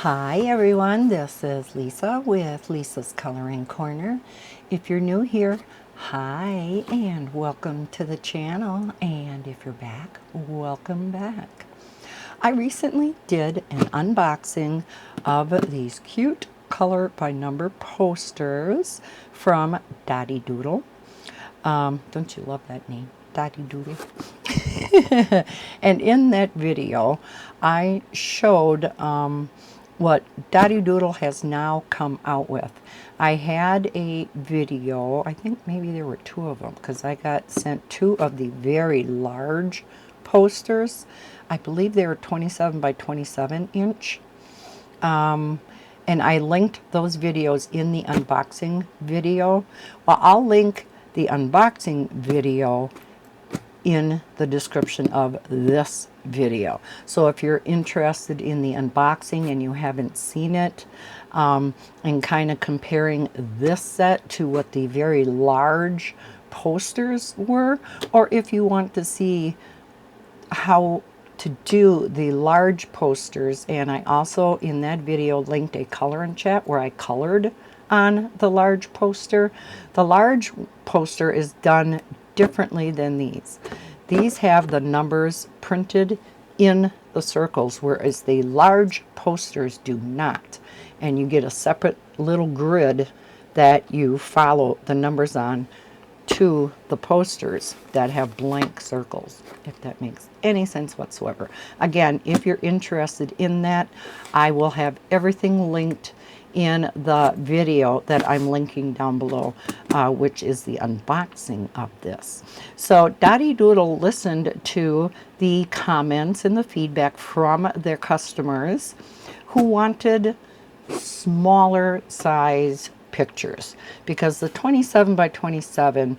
Hi everyone, this is Lisa with Lisa's Coloring Corner. If you're new here, hi and welcome to the channel, and if you're back, welcome back. I recently did an unboxing of these cute color by number posters from DotiDoodle. Don't you love that name? DotiDoodle. And in that video, I showed what DotiDoodle has now come out with. I had a video, I think maybe there were two of them, because I got sent two of the very large posters. I believe they were 27 by 27 inch. And I linked those videos in the unboxing video. Well, I'll link the unboxing video in the description of this video. So if you're interested in the unboxing and you haven't seen it, and kind of comparing this set to what the very large posters were, or if you want to see how to do the large posters, and I also in that video linked a color and chat where I colored on the large poster. The large poster is done differently than these. These have the numbers printed in the circles, whereas the large posters do not. And you get a separate little grid that you follow the numbers on to the posters that have blank circles, if that makes any sense whatsoever. Again, if you're interested in that, I will have everything linked in the video that I'm linking down below, which is the unboxing of this. So DotiDoodle listened to the comments and the feedback from their customers who wanted smaller size pictures, because the 27 by 27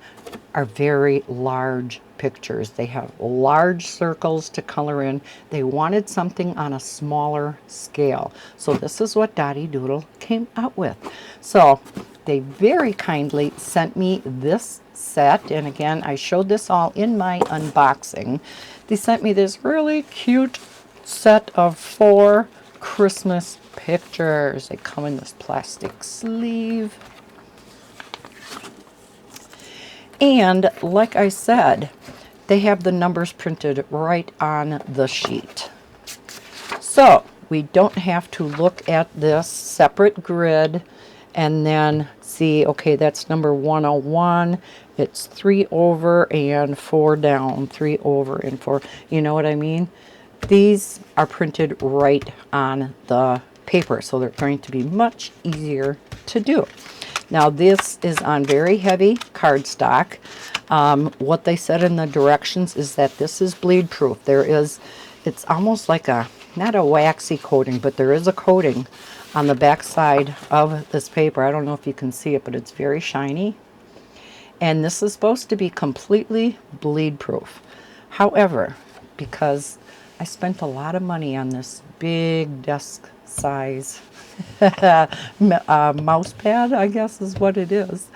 are very large pictures. They have large circles to color in. They wanted something on a smaller scale. So this is what DotiDoodle came out with. So they very kindly sent me this set, and again, I showed this all in my unboxing. They sent me this really cute set of 4 Christmas pictures. They come in this plastic sleeve. And like I said, they have the numbers printed right on the sheet. So we don't have to look at this separate grid and then see, okay, that's number 101. It's 3 over and 4 down, 3 over and 4. You know what I mean? These are printed right on the paper, so they're going to be much easier to do. Now this is on very heavy cardstock. What they said in the directions is that this is bleed proof. It's almost like not a waxy coating, but there is a coating on the back side of this paper. I don't know if you can see it, but it's very shiny. And this is supposed to be completely bleed proof. However, because I spent a lot of money on this big desk size mouse pad, I guess is what it is.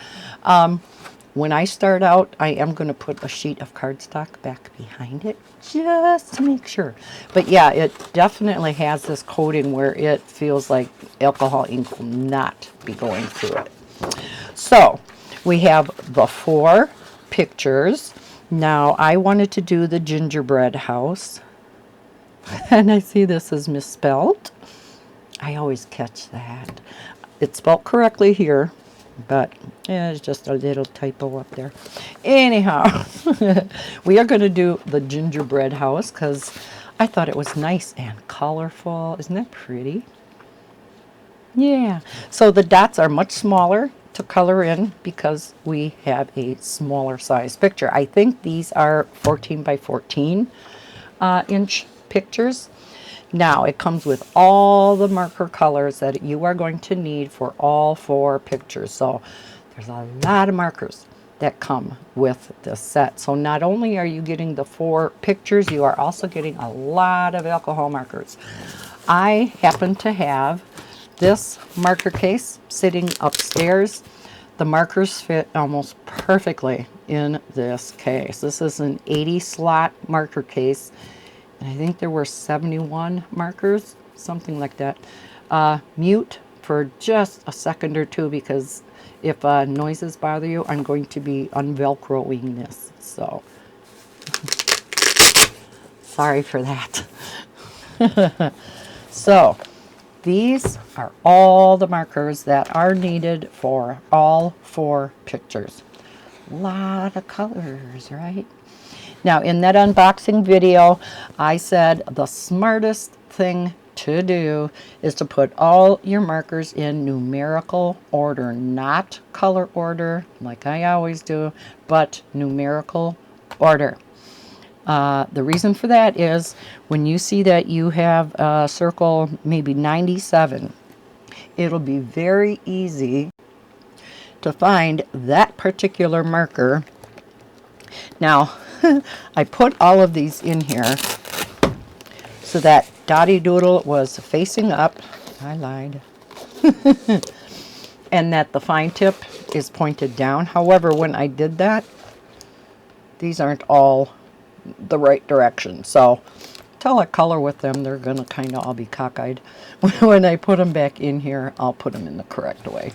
When I start out, I am going to put a sheet of cardstock back behind it just to make sure. But yeah, it definitely has this coating where it feels like alcohol ink will not be going through it. So we have the 4 pictures. Now I wanted to do the gingerbread house. And I see this is misspelled. I always catch that. It's spelled correctly here, but it's just a little typo up there. Anyhow, we are going to do the gingerbread house because I thought it was nice and colorful. Isn't that pretty? Yeah. So the dots are much smaller to color in because we have a smaller size picture. I think these are 14 by 14 inch pictures. Now it comes with all the marker colors that you are going to need for all 4 pictures. So there's a lot of markers that come with this set. So not only are you getting the 4 pictures, you are also getting a lot of alcohol markers. I happen to have this marker case sitting upstairs. The markers fit almost perfectly in this case. This is an 80 slot marker case. And I think there were 71 markers, something like that. Mute for just a second or two, because if noises bother you, I'm going to be unvelcroing this. So, sorry for that. So, these are all the markers that are needed for all 4 pictures. A lot of colors, right? Now, in that unboxing video, I said the smartest thing to do is to put all your markers in numerical order, not color order like I always do, but numerical order. The reason for that is when you see that you have a circle maybe 97, it'll be very easy to find that particular marker. Now, I put all of these in here so that DotiDoodle was facing up. I lied. And that the fine tip is pointed down. However, when I did that, these aren't all the right direction. So, till I color with them, they're going to kind of all be cockeyed. When I put them back in here, I'll put them in the correct way.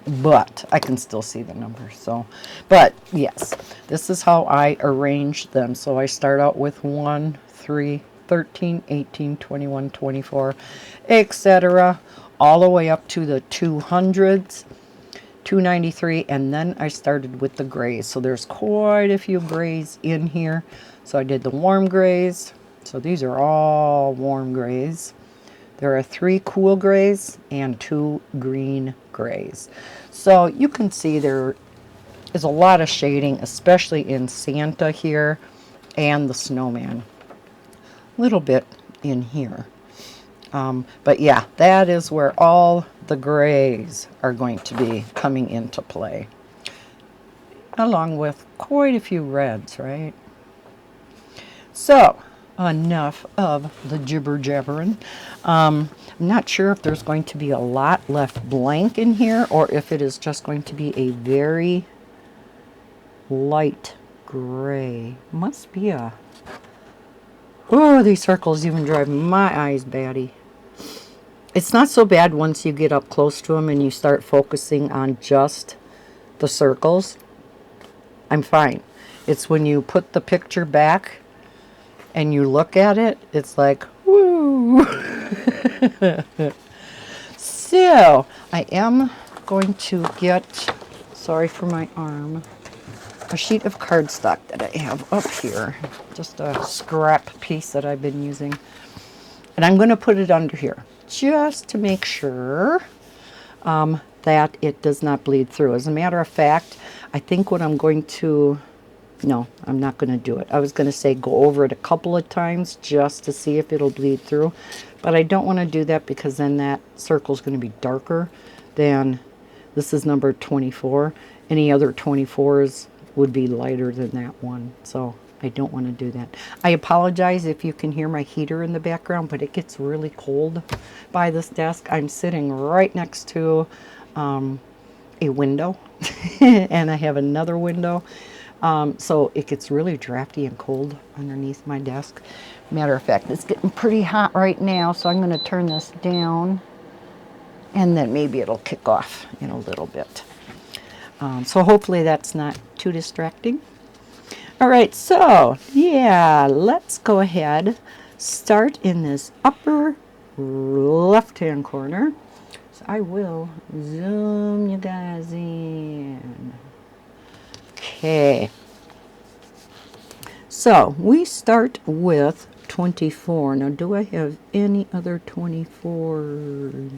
But I can still see the numbers. So, but yes, this is how I arrange them. So I start out with 1, 3, 13, 18, 21, 24, etc. all the way up to the 200s, 293, and then I started with the grays. So there's quite a few grays in here. So I did the warm grays. So these are all warm grays. There are 3 cool grays and 2 green grays. So you can see there is a lot of shading, especially in Santa here and the snowman. A little bit in here. But yeah, that is where all the grays are going to be coming into play. Along with quite a few reds, right? So, enough of the jibber jabbering. I'm not sure if there's going to be a lot left blank in here or if it is just going to be a very light gray. Must be a... Oh, these circles even drive my eyes batty. It's not so bad once you get up close to them and you start focusing on just the circles. I'm fine. It's when you put the picture back and you look at it, it's like, woo! So, I am going to get, sorry for my arm, a sheet of cardstock that I have up here. Just a scrap piece that I've been using. And I'm going to put it under here, just to make sure that it does not bleed through. As a matter of fact, I think what I'm going to... No, I'm not going to do it. I was going to say go over it a couple of times just to see if it'll bleed through. But I don't want to do that because then that circle is going to be darker than, this is number 24. Any other 24s would be lighter than that one. So I don't want to do that. I apologize if you can hear my heater in the background, but it gets really cold by this desk. I'm sitting right next to a window and I have another window. So it gets really drafty and cold underneath my desk. Matter of fact, it's getting pretty hot right now, so I'm going to turn this down and then maybe it'll kick off in a little bit. So hopefully that's not too distracting. All right, so yeah, let's go ahead, start in this upper left-hand corner. So I will zoom you guys in. Okay, so we start with 24. Now, do I have any other 24s?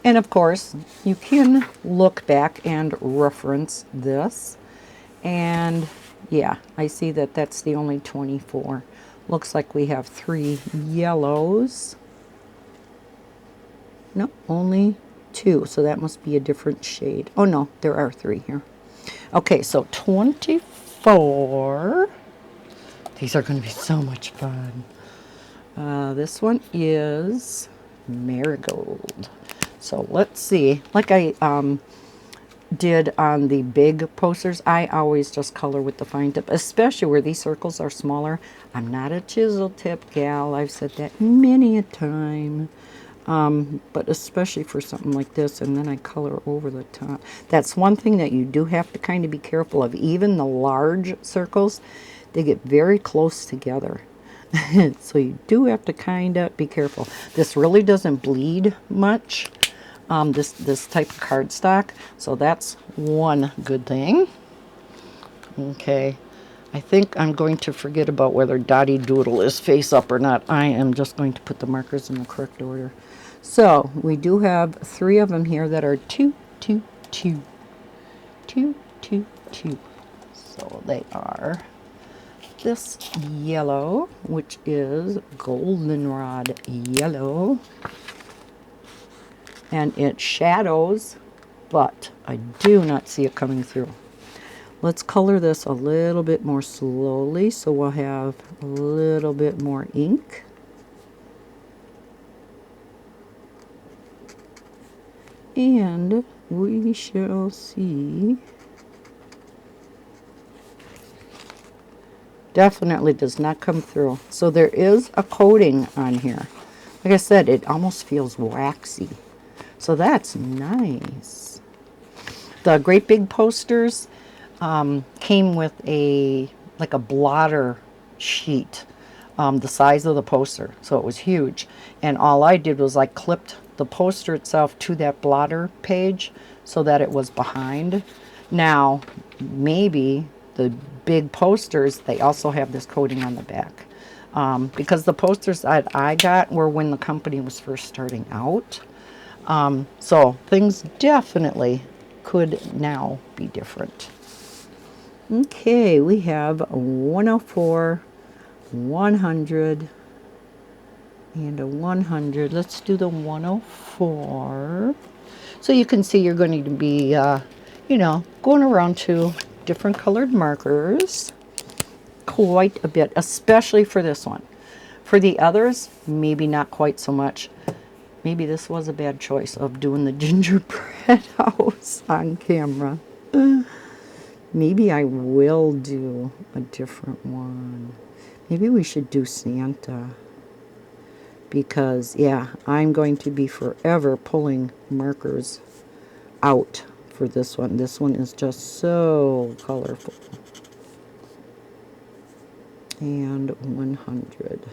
And of course, you can look back and reference this. And yeah, I see that that's the only 24. Looks like we have 3 yellows. No, only 2. So that must be a different shade. Oh no, there are 3 here. Okay, so 24. These are going to be so much fun. This one is marigold. So let's see. Like I did on the big posters, I always just color with the fine tip, especially where these circles are smaller. I'm not a chisel tip gal. I've said that many a time. But especially for something like this, and then I color over the top. That's one thing that you do have to kind of be careful of. Even the large circles, they get very close together. So you do have to kind of be careful. This really doesn't bleed much, this type of cardstock, so that's one good thing. Okay, I think I'm going to forget about whether DotiDoodle is face up or not. I am just going to put the markers in the correct order. So we do have 3 of them here that are 2, 2, 2, 2, 2, 2. So they are this yellow, which is goldenrod yellow, and it shadows, but I do not see it coming through. Let's color this a little bit more slowly, so we'll have a little bit more ink. And we shall see. Definitely does not come through. So there is a coating on here. Like I said, it almost feels waxy. So that's nice. The great big posters came with like a blotter sheet, the size of the poster. So it was huge. And all I did was I clipped the poster itself to that blotter page so that it was behind. Now, maybe the big posters, they also have this coating on the back. Because the posters that I got were when the company was first starting out. So things definitely could now be different. Okay, we have 104, 100, and a 100. Let's do the 104. So you can see you're going to be, you know, going around to different colored markers quite a bit, especially for this one. For the others, maybe not quite so much. Maybe this was a bad choice of doing the gingerbread house on camera. Maybe I will do a different one. Maybe we should do Santa. Because, yeah, I'm going to be forever pulling markers out for this one. This one is just so colorful. And 100.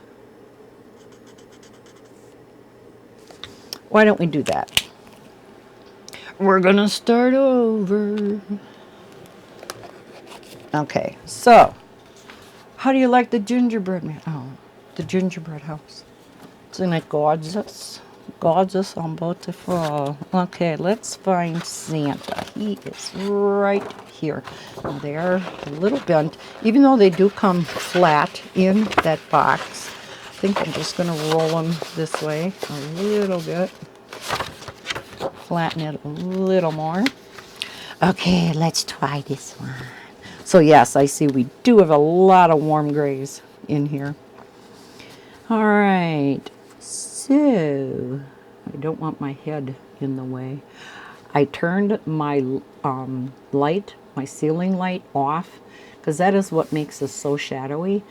Why don't we do that? We're going to start over. Okay, so how do you like the gingerbread man? Oh, the gingerbread house. Isn't it gorgeous? Gorgeous and beautiful. Okay, let's find Santa. He is right here. They're a little bent. Even though they do come flat in that box, I think I'm just going to roll them this way a little bit. Flatten it a little more. Okay, let's try this one. So yes, I see we do have a lot of warm grays in here. All right, so I don't want my head in the way. I turned my light, my ceiling light off, because that is what makes this so shadowy.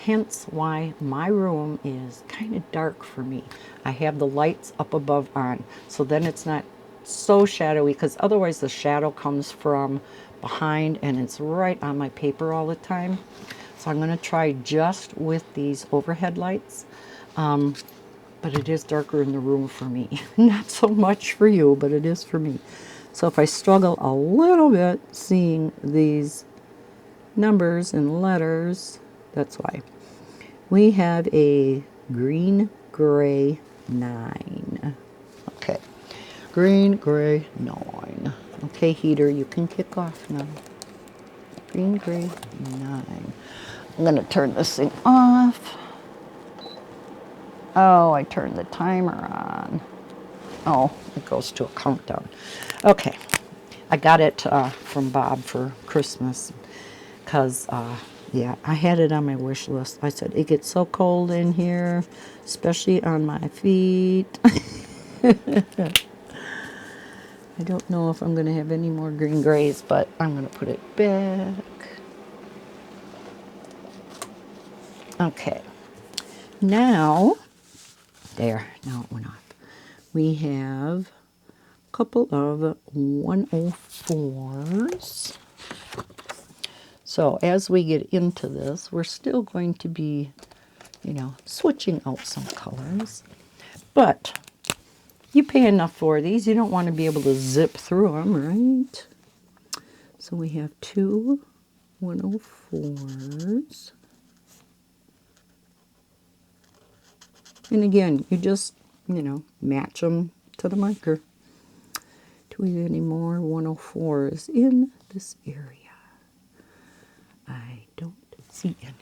Hence why my room is kind of dark for me. I have the lights up above on, so then it's not so shadowy, because otherwise the shadow comes from behind and it's right on my paper all the time. So I'm going to try just with these overhead lights, but it is darker in the room for me. Not so much for you, but it is for me. So if I struggle a little bit seeing these numbers and letters, that's why. We have a green, gray, 9. Okay, green, gray, 9. Okay, heater, you can kick off now. Green, gray, 9. I'm going to turn this thing off. Oh, I turned the timer on. Oh, it goes to a countdown. Okay, I got it from Bob for Christmas because, yeah, I had it on my wish list. I said, it gets so cold in here, especially on my feet. I don't know if I'm going to have any more green grays, but I'm going to put it back. Okay. Now, there, now it went off. we have a couple of 104s. So as we get into this, we're still going to be, you know, switching out some colors. But you pay enough for these, you don't want to be able to zip through them, right? So we have two 104s. And again, you just, you know, match them to the marker. Do we have any more 104s in this area? I don't see any.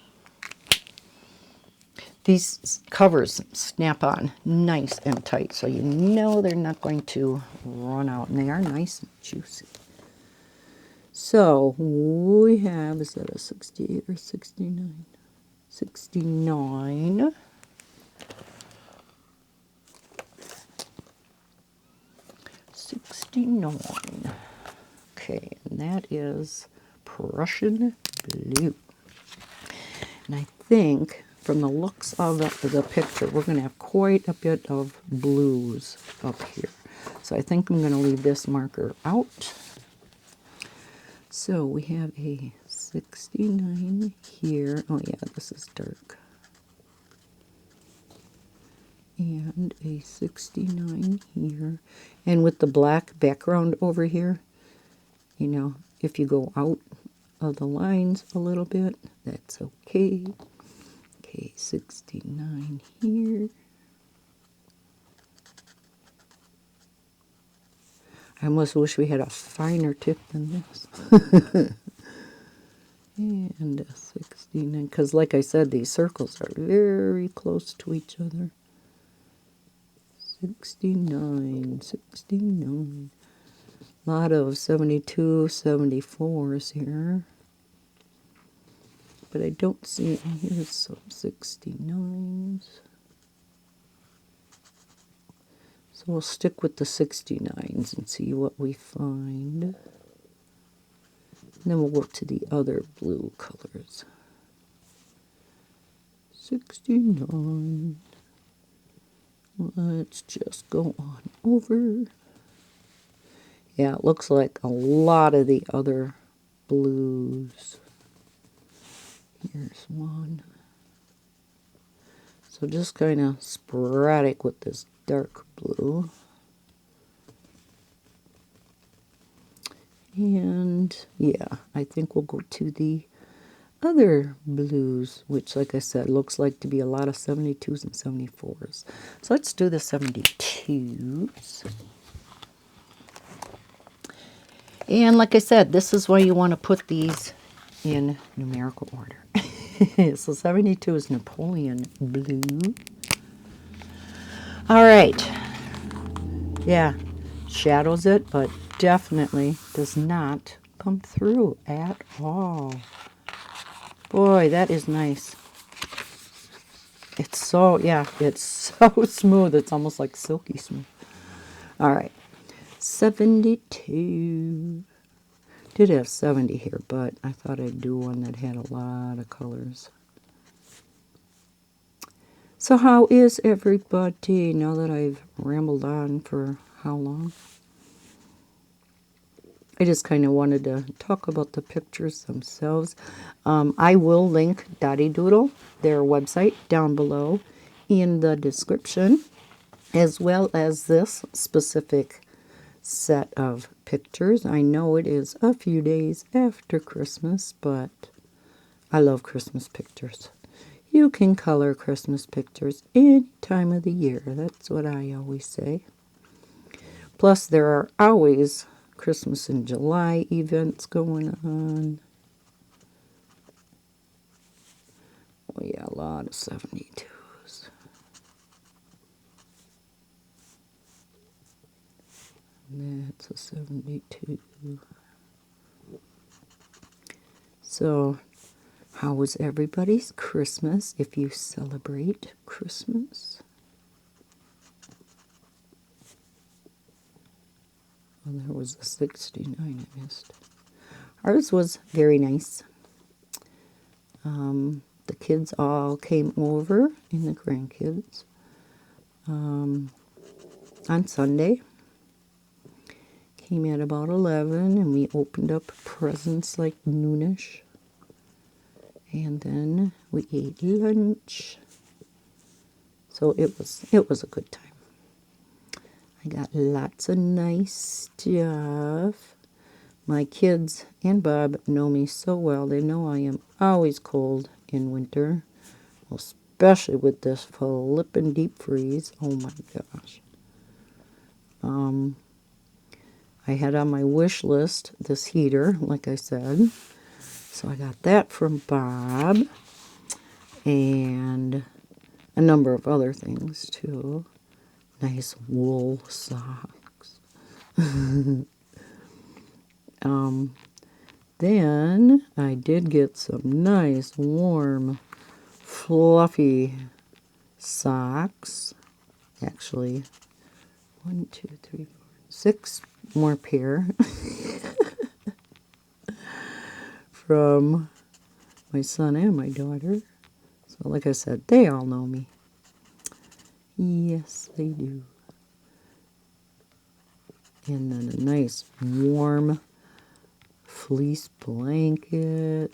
These covers snap on nice and tight, so you know they're not going to run out, and they are nice and juicy. So we have, is that a 68 or 69? 69. Okay, and that is Prussian blue. And I think from the looks of the picture, we're going to have quite a bit of blues up here. So I think I'm going to leave this marker out. So we have a 69 here. Oh yeah, this is dark. And a 69 here. And with the black background over here, you know, if you go out of the lines a little bit, that's okay. Okay, 69 here. I almost wish we had a finer tip than this. And a 69, because like I said, these circles are very close to each other. 69, 69. A lot of 72, 74s here. But I don't see, here's some 69s. So we'll stick with the 69s and see what we find. And then we'll work to the other blue colors. 69. Let's just go on over. Yeah, it looks like a lot of the other blues. Here's one. So just kind of sporadic with this dark blue. And yeah, I think we'll go to the other blues, which like I said, looks like to be a lot of 72s and 74s. So let's do the 72s. And like I said, this is why you want to put these in numerical order. So 72 is Napoleon blue. All right. Yeah, shadows it, but definitely does not come through at all. Boy, that is nice. It's so, yeah, it's so smooth. It's almost like silky smooth. All right, 72. Did have 70 here, but I thought I'd do one that had a lot of colors. So how is everybody now that I've rambled on for how long? I just kind of wanted to talk about the pictures themselves. I will link DotiDoodle, their website, down below in the description, as well as this specific set of pictures. I know it is a few days after Christmas, but I love Christmas pictures. You can color Christmas pictures any time of the year. That's what I always say. Plus, there are always Christmas in July events going on. Oh yeah, a lot of 72s. That's a 72. So, how was everybody's Christmas if you celebrate Christmas? Oh, there was a 69 I missed. Ours was very nice. The kids all came over, and the grandkids. on Sunday. Came at about 11, and we opened up presents like noonish. And then we ate lunch. So it was a good time. I got lots of nice stuff. My kids and Bob know me so well. They know I am always cold in winter, especially with this flippin' deep freeze. Oh my gosh. I had on my wish list this heater, like I said. So I got that from Bob. And a number of other things, too. Nice wool socks. Then I did get some nice, warm, fluffy socks. Actually, 1, 2, 3, 4, 6 more pair from my son and my daughter. So like I said, they all know me. Yes, they do. And then a nice warm fleece blanket,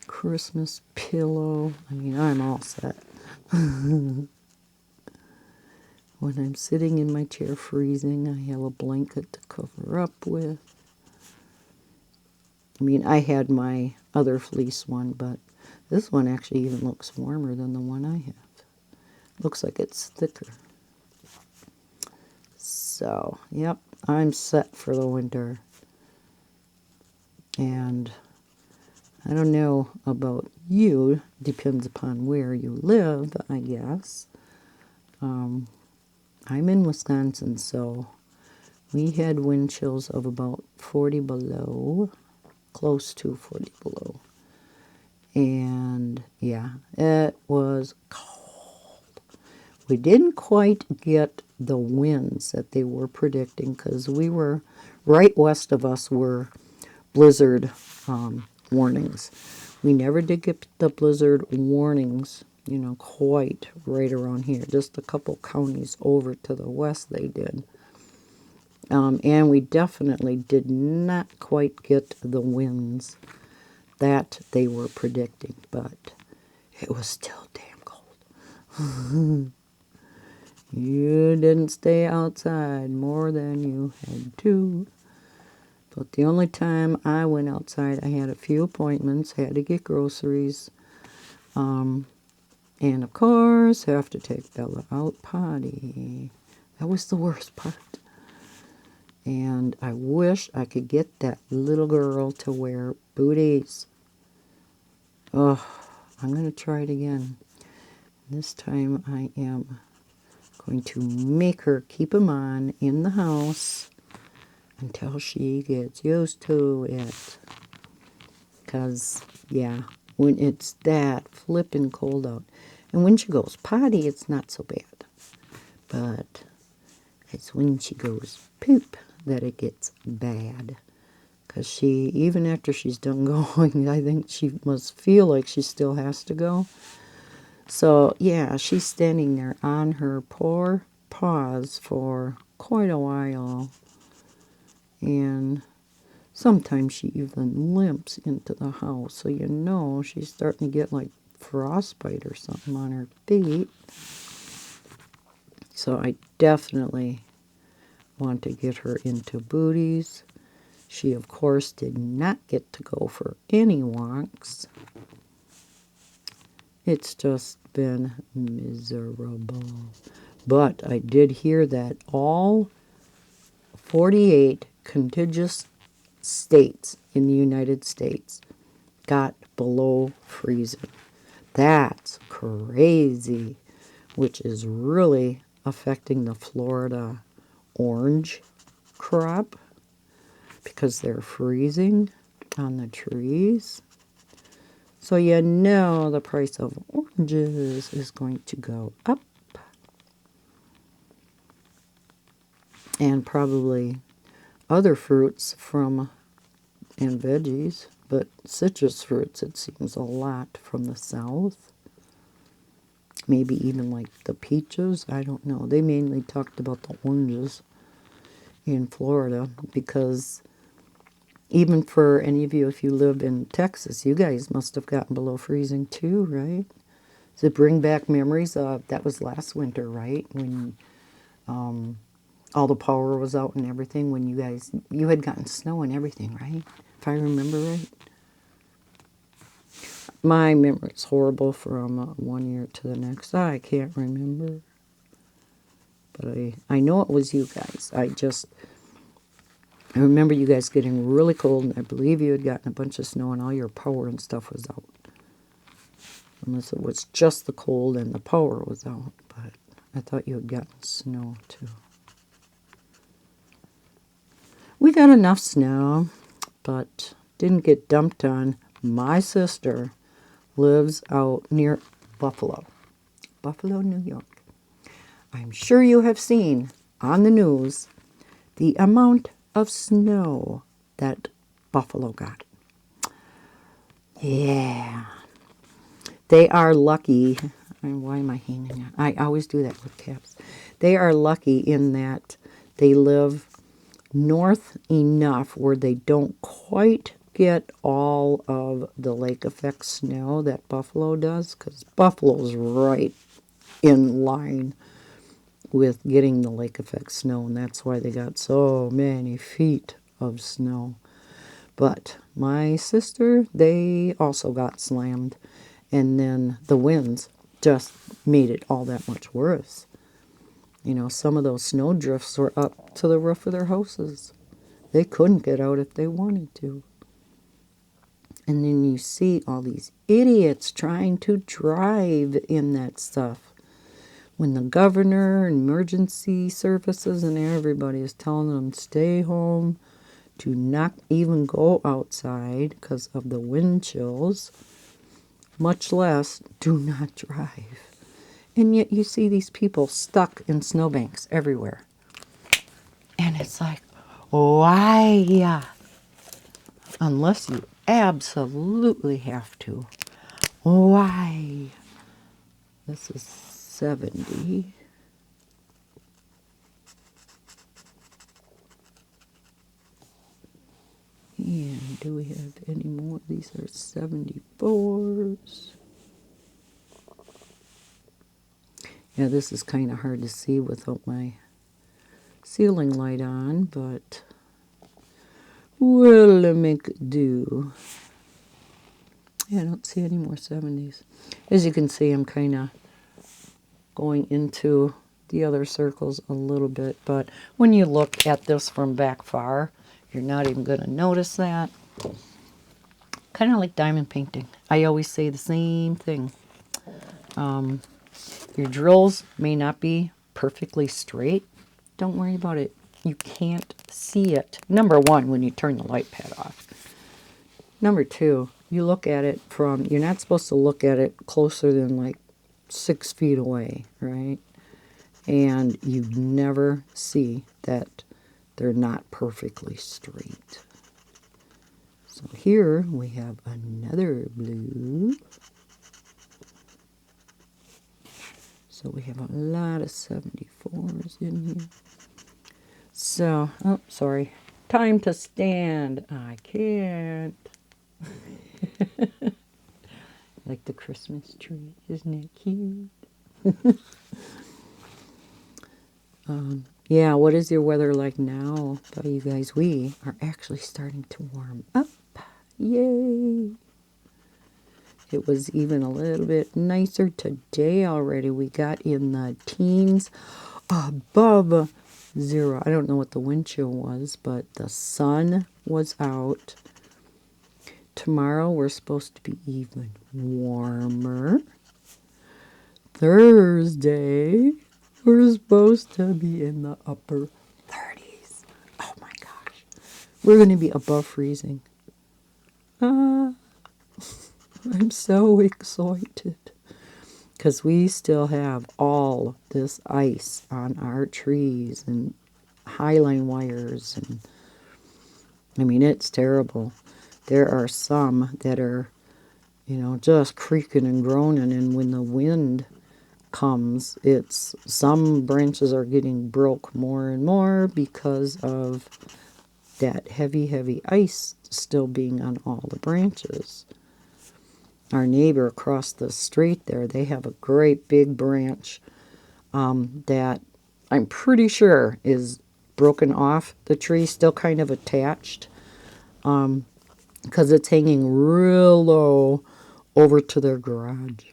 Christmas pillow. I mean, I'm all set. When I'm sitting in my chair freezing, I have a blanket to cover up with. I mean, I had my other fleece one, but this one actually even looks warmer than the one I have. Looks like it's thicker. So, yep, I'm set for the winter. And I don't know about you, depends upon where you live, I guess. I'm in Wisconsin, so we had wind chills of about 40 below, close to 40 below. And yeah, it was cold. We didn't quite get the winds that they were predicting because we were right west of us were blizzard warnings. We never did get the blizzard warnings, you know, quite right around here. Just a couple counties over to the west they did. And we definitely did not quite get the winds that they were predicting, but it was still damn cold. You didn't stay outside more than you had to. But the only time I went outside, I had a few appointments, had to get groceries, and of course, have to take Bella out potty. That was the worst part. And I wish I could get that little girl to wear booties. Oh, I'm going to try it again. This time I am going to make her keep them on in the house until she gets used to it. Because, yeah, when it's that flippin' cold out. And when she goes potty, it's not so bad. But it's when she goes poop that it gets bad. Because she, even after she's done going, I think she must feel like she still has to go. So, yeah, she's standing there on her poor paws for quite a while. And sometimes she even limps into the house. So you know she's starting to get like frostbite or something on her feet. So I definitely want to get her into booties. She, of course, did not get to go for any walks. It's just been miserable. But I did hear that all 48 contiguous states in the United States got below freezing. That's crazy, which is really affecting the Florida orange crop because they're freezing on the trees. So you know the price of oranges is going to go up. And probably other fruits and veggies, but citrus fruits, it seems a lot from the south. maybe even like the peaches. I don't know. They mainly talked about the oranges in Florida, because even for any of you, if you live in Texas, you guys must have gotten below freezing too, right? Does it bring back memories of, that was last winter, right? When all the power was out and everything, when you had gotten snow and everything, right? If I remember right. My memory is horrible from one year to the next. I can't remember. But I know it was you guys. I remember you guys getting really cold, and I believe you had gotten a bunch of snow and all your power and stuff was out. Unless it was just the cold and the power was out. But I thought you had gotten snow too. We got enough snow, but didn't get dumped on. My sister lives out near Buffalo, New York. I'm sure you have seen on the news the amount of snow that Buffalo got. Yeah. They are lucky. Why am I hanging on? I always do that with caps. They are lucky in that they live north enough where they don't quite get all of the lake effect snow that Buffalo does, because Buffalo's right in line with getting the lake effect snow, and that's why they got so many feet of snow. But my sister, they also got slammed, and then the winds just made it all that much worse. You know, some of those snow drifts were up to the roof of their houses. They couldn't get out if they wanted to. And then you see all these idiots trying to drive in that stuff, when the governor and emergency services and everybody is telling them stay home, to not even go outside because of the wind chills, much less do not drive. And yet you see these people stuck in snowbanks everywhere. And it's like, why? Unless you absolutely have to. Why? This is 70. And do we have any more? These are 74s. Yeah, this is kind of hard to see without my ceiling light on, but we'll make do. Yeah, I don't see any more 70s. As you can see, I'm kind of going into the other circles a little bit, but when you look at this from back far, you're not even going to notice that. Kind of like diamond painting. I always say the same thing. Your drills may not be perfectly straight. Don't worry about it. You can't see it. Number one, when you turn the light pad off. Number two, you look at it from, you're not supposed to look at it closer than like 6 feet away, right? And you never see that they're not perfectly straight. So here we have another blue. So we have a lot of 74s in here. So, oh, sorry. Time to stand. I can't. Like the Christmas tree. Isn't it cute? Yeah, what is your weather like now? But you guys, we are actually starting to warm up. Yay! It was even a little bit nicer today already. We got in the teens above 0. I don't know what the wind chill was, but the sun was out. Tomorrow we're supposed to be even warmer. Thursday we're supposed to be in the upper 30s. Oh my gosh. We're going to be above freezing. I'm so excited. Because we still have all this ice on our trees and highline wires. And I mean, it's terrible. There are some that are, you know, just creaking and groaning. And when the wind comes, it's some branches are getting broke more and more because of that heavy ice still being on all the branches. Our neighbor across the street there, they have a great big branch that I'm pretty sure is broken off the tree, still kind of attached, because it's hanging real low over to their garage.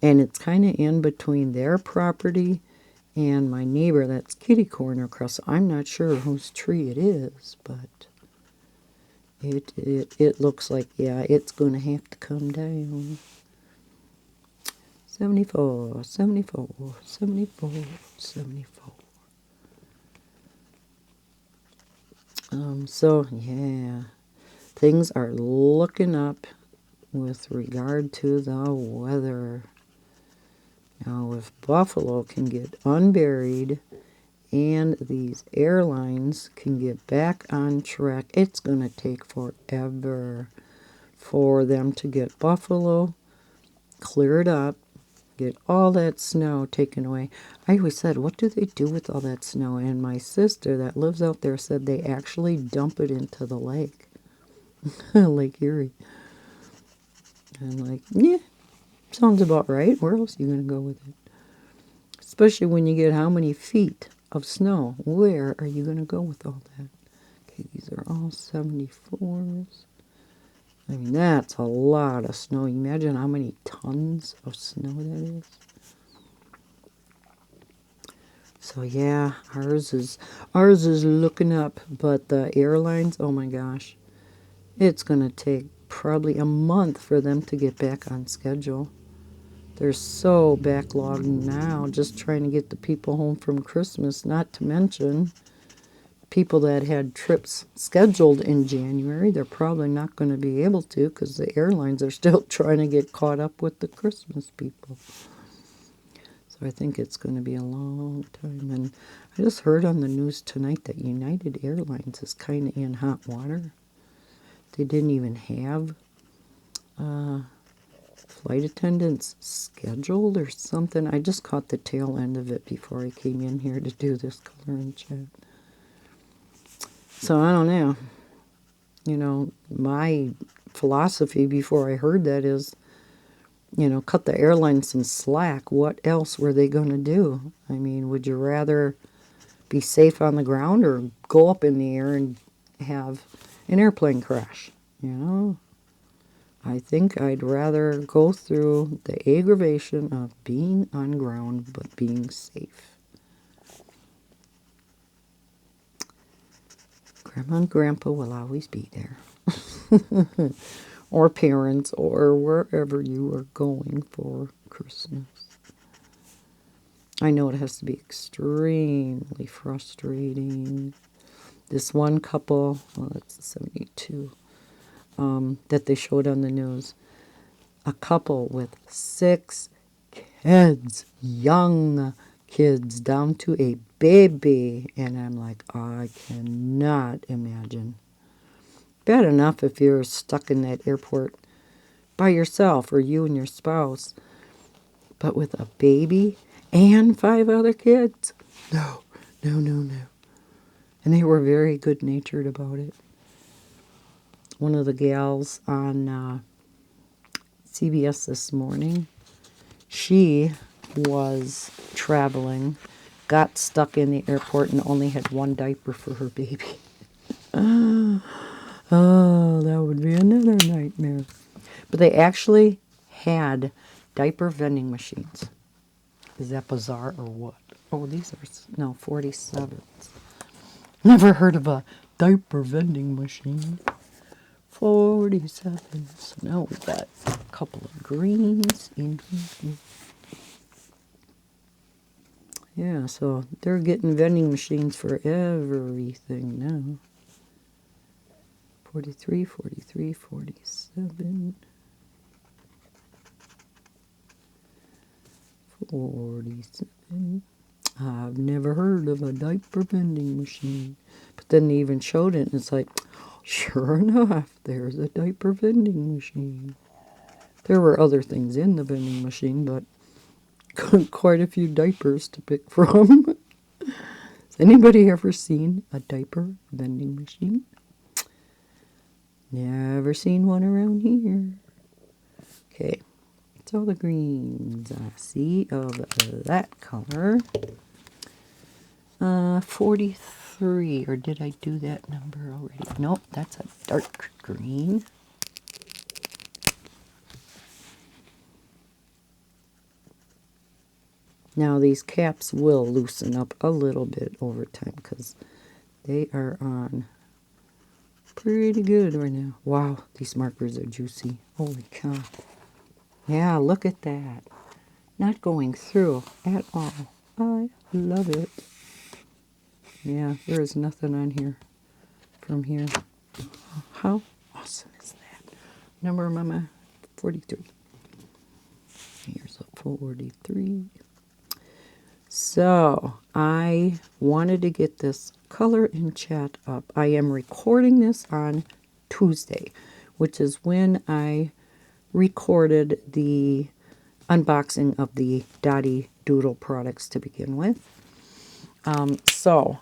And it's kind of in between their property and my neighbor, that's kitty corner across. I'm not sure whose tree it is, but it looks like, yeah, it's going to have to come down. 74, 74, 74, 74. So, yeah, things are looking up with regard to the weather. Now, if Buffalo can get unburied and these airlines can get back on track, it's going to take forever for them to get Buffalo cleared up, get all that snow taken away. I always said, what do they do with all that snow? And my sister that lives out there said they actually dump it into the lake, Lake Erie. And I'm like, yeah, sounds about right. Where else are you going to go with it? Especially when you get how many feet of snow. Where are you going to go with all that? Okay, these are all 74s. I mean, that's a lot of snow. You imagine how many tons of snow that is? So yeah, ours is looking up, but the airlines, oh my gosh, it's going to take probably a month for them to get back on schedule. They're so backlogged now, just trying to get the people home from Christmas, not to mention people that had trips scheduled in January. They're probably not going to be able to because the airlines are still trying to get caught up with the Christmas people. So I think it's going to be a long time. And I just heard on the news tonight that United Airlines is kind of in hot water. They didn't even have flight attendants scheduled or something. I just caught the tail end of it before I came in here to do this color and chat. So I don't know. You know, my philosophy before I heard that is, you know, cut the airlines some slack. What else were they going to do? I mean, would you rather be safe on the ground or go up in the air and have an airplane crash? You know, I think I'd rather go through the aggravation of being on ground but being safe. Grandma and Grandpa will always be there. Or parents, or wherever you are going for Christmas. I know it has to be extremely frustrating. This one couple, well, that's 72, that they showed on the news. A couple with 6 kids, young kids, down to a baby. And I'm like, I cannot imagine. Bad enough if you're stuck in that airport by yourself or you and your spouse. But with a baby and 5 other kids? No. And they were very good-natured about it. One of the gals on CBS this morning, she was traveling, got stuck in the airport and only had one diaper for her baby. Oh, that would be another nightmare. But they actually had diaper vending machines. Is that bizarre or what? Oh, these are, no, 47s. Never heard of a diaper vending machine. 47s. Now we got a couple of greens in here. Yeah, so they're getting vending machines for everything now. 43, 43, 47. 47. I've never heard of a diaper vending machine. But then they even showed it, and it's like, sure enough, there's a diaper vending machine. There were other things in the vending machine, but Quite a few diapers to pick from. Has anybody ever seen a diaper vending machine? Never seen one around here. Okay, that's all the greens I see of that color. 43, or did I do that number already? Nope, that's a dark green. Now these caps will loosen up a little bit over time because they are on pretty good right now. Wow, these markers are juicy. Holy cow. Yeah, look at that. Not going through at all. I love it. Yeah, there is nothing on here from here. How awesome is that? Number, Mama, 43. Here's a 43. So, I wanted to get this color in chat up. I am recording this on Tuesday, which is when I recorded the unboxing of the DotiDoodle products to begin with. So,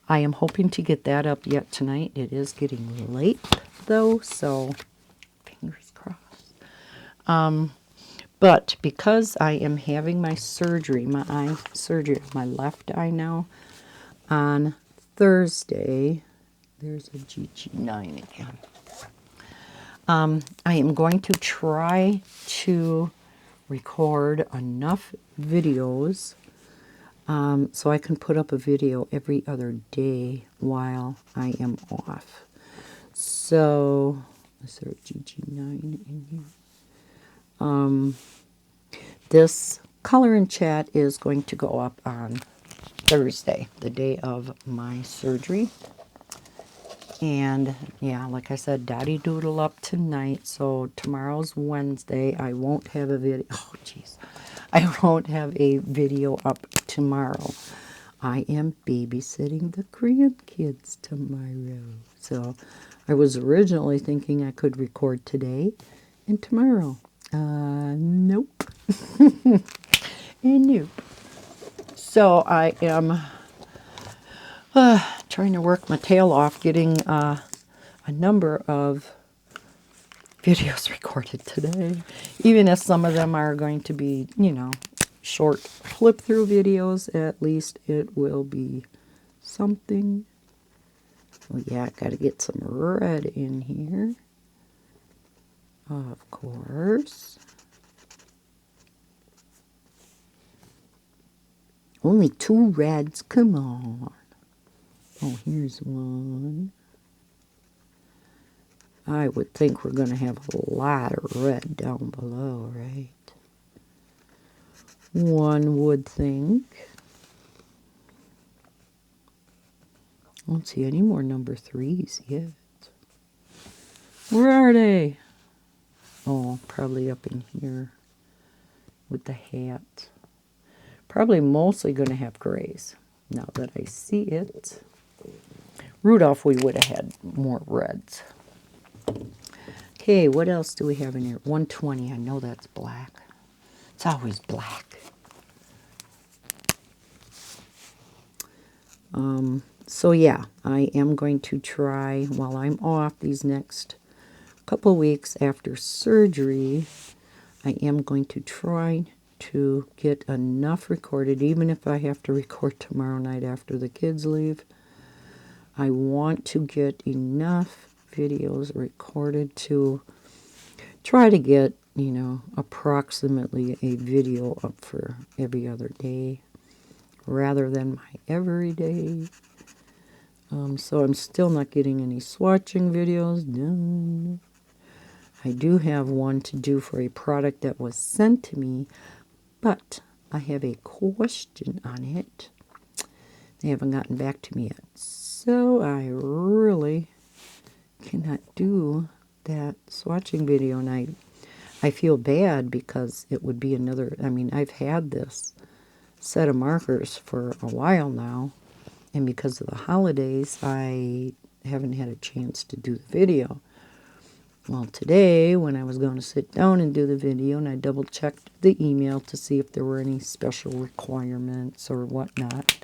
I am hoping to get that up yet tonight. It is getting late, though, so fingers crossed. But because I am having my surgery, my eye surgery, my left eye now, on Thursday, there's a GG9 again. I am going to try to record enough videos so I can put up a video every other day while I am off. So, is there a GG9 in here? This color in chat is going to go up on Thursday, the day of my surgery. And yeah, like I said, DotiDoodle up tonight. So tomorrow's Wednesday. I won't have a video. Oh, jeez. I won't have a video up tomorrow. I am babysitting the grandkids tomorrow. So I was originally thinking I could record today and tomorrow. Nope. Nope. So I am trying to work my tail off getting a number of videos recorded today. Even if some of them are going to be, you know, short flip-through videos, at least it will be something. Oh yeah, I got to get some red in here. Of course. Only 2 reds, come on. Oh, here's one. I would think we're going to have a lot of red down below, right? One would think. I don't see any more number 3s yet. Where are they? Oh, probably up in here with the hat. Probably mostly going to have grays, now that I see it. Rudolph, we would have had more reds. Okay, what else do we have in here? 120, I know that's black. It's always black. So yeah, I am going to try, while I'm off these next couple weeks after surgery, I am going to try to get enough recorded, even if I have to record tomorrow night after the kids leave. I want to get enough videos recorded to try to get, you know, approximately a video up for every other day rather than my everyday. So I'm still not getting any swatching videos done. I do have one to do for a product that was sent to me, but I have a question on it. They haven't gotten back to me yet. So I really cannot do that swatching video. And I feel bad because it would be another, I mean, I've had this set of markers for a while now. And because of the holidays, I haven't had a chance to do the video. Well, today, when I was going to sit down and do the video, and I double-checked the email to see if there were any special requirements or whatnot,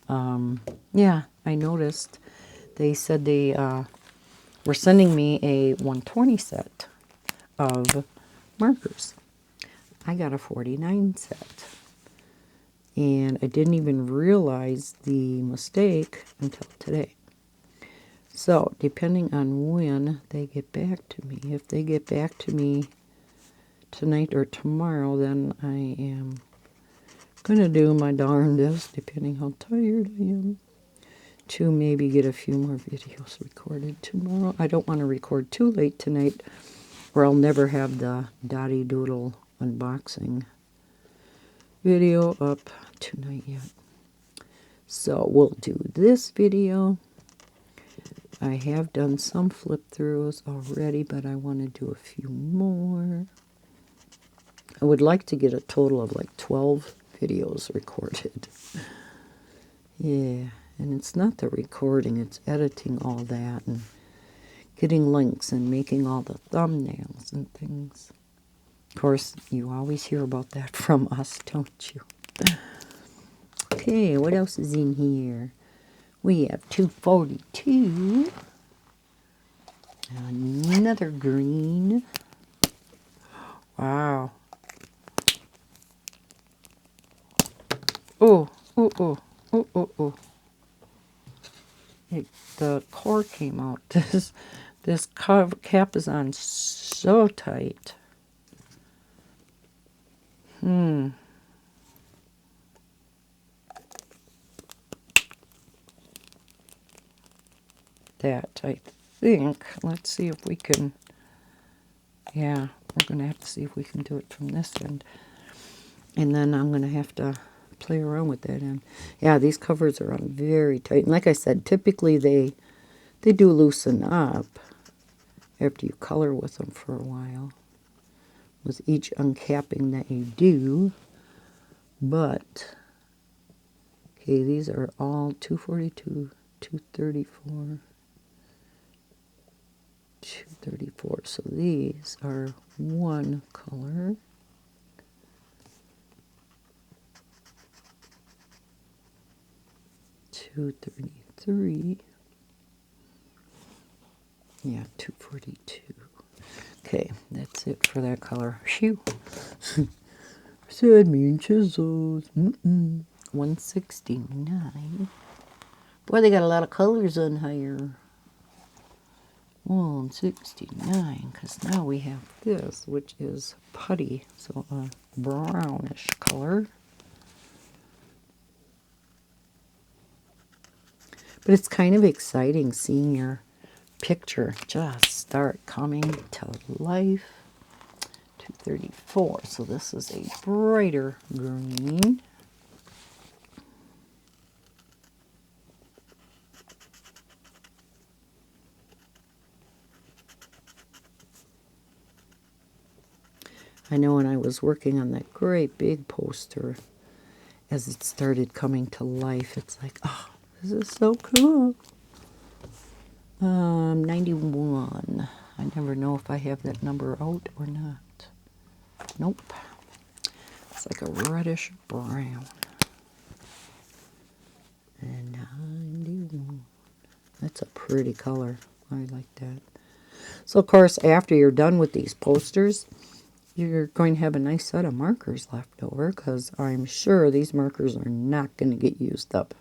yeah, I noticed they said they were sending me a 120 set of markers. I got a 49 set. And I didn't even realize the mistake until today. So, depending on when they get back to me, if they get back to me tonight or tomorrow, then I am going to do my darndest, depending how tired I am, to maybe get a few more videos recorded tomorrow. I don't want to record too late tonight, or I'll never have the DotiDoodle unboxing video up tonight yet. So we'll do this video. I have done some flip throughs already, but I want to do a few more. I would like to get a total of like 12 videos recorded. Yeah, and it's not the recording, it's editing all that and getting links and making all the thumbnails and things. Of course, you always hear about that from us, don't you? Okay, what else is in here? We have 242. Another green. Wow. Oh, oh, oh, oh, oh, oh. The core came out. This cap is on so tight. That, I think. Let's see if we can. Yeah, we're going to have to see if we can do it from this end. And then I'm going to have to play around with that end. Yeah, these covers are on very tight. And like I said, typically they do loosen up after you color with them for a while, with each uncapping that you do. But, okay, these are all 242, 234, 234. So these are one color. $233. Yeah, 242. Okay, that's it for that color. Phew. Said me and chisels. 169. Boy, they got a lot of colors on here. 169, because now we have this, which is putty, so a brownish color. But it's kind of exciting seeing your picture just start coming to life. 234, so this is a brighter green. I know when I was working on that great big poster, as it started coming to life, it's like, oh, this is so cool. 91. I never know if I have that number out or not. Nope. It's like a reddish brown. And 91. That's a pretty color. I like that. So, of course, after you're done with these posters, you're going to have a nice set of markers left over, because I'm sure these markers are not going to get used up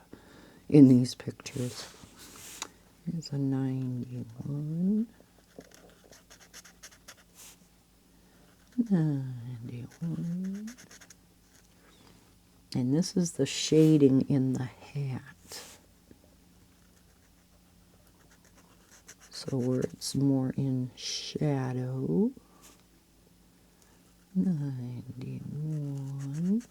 in these pictures. Here's a 91. 91. And this is the shading in the hat. So where it's more in shadow. 91.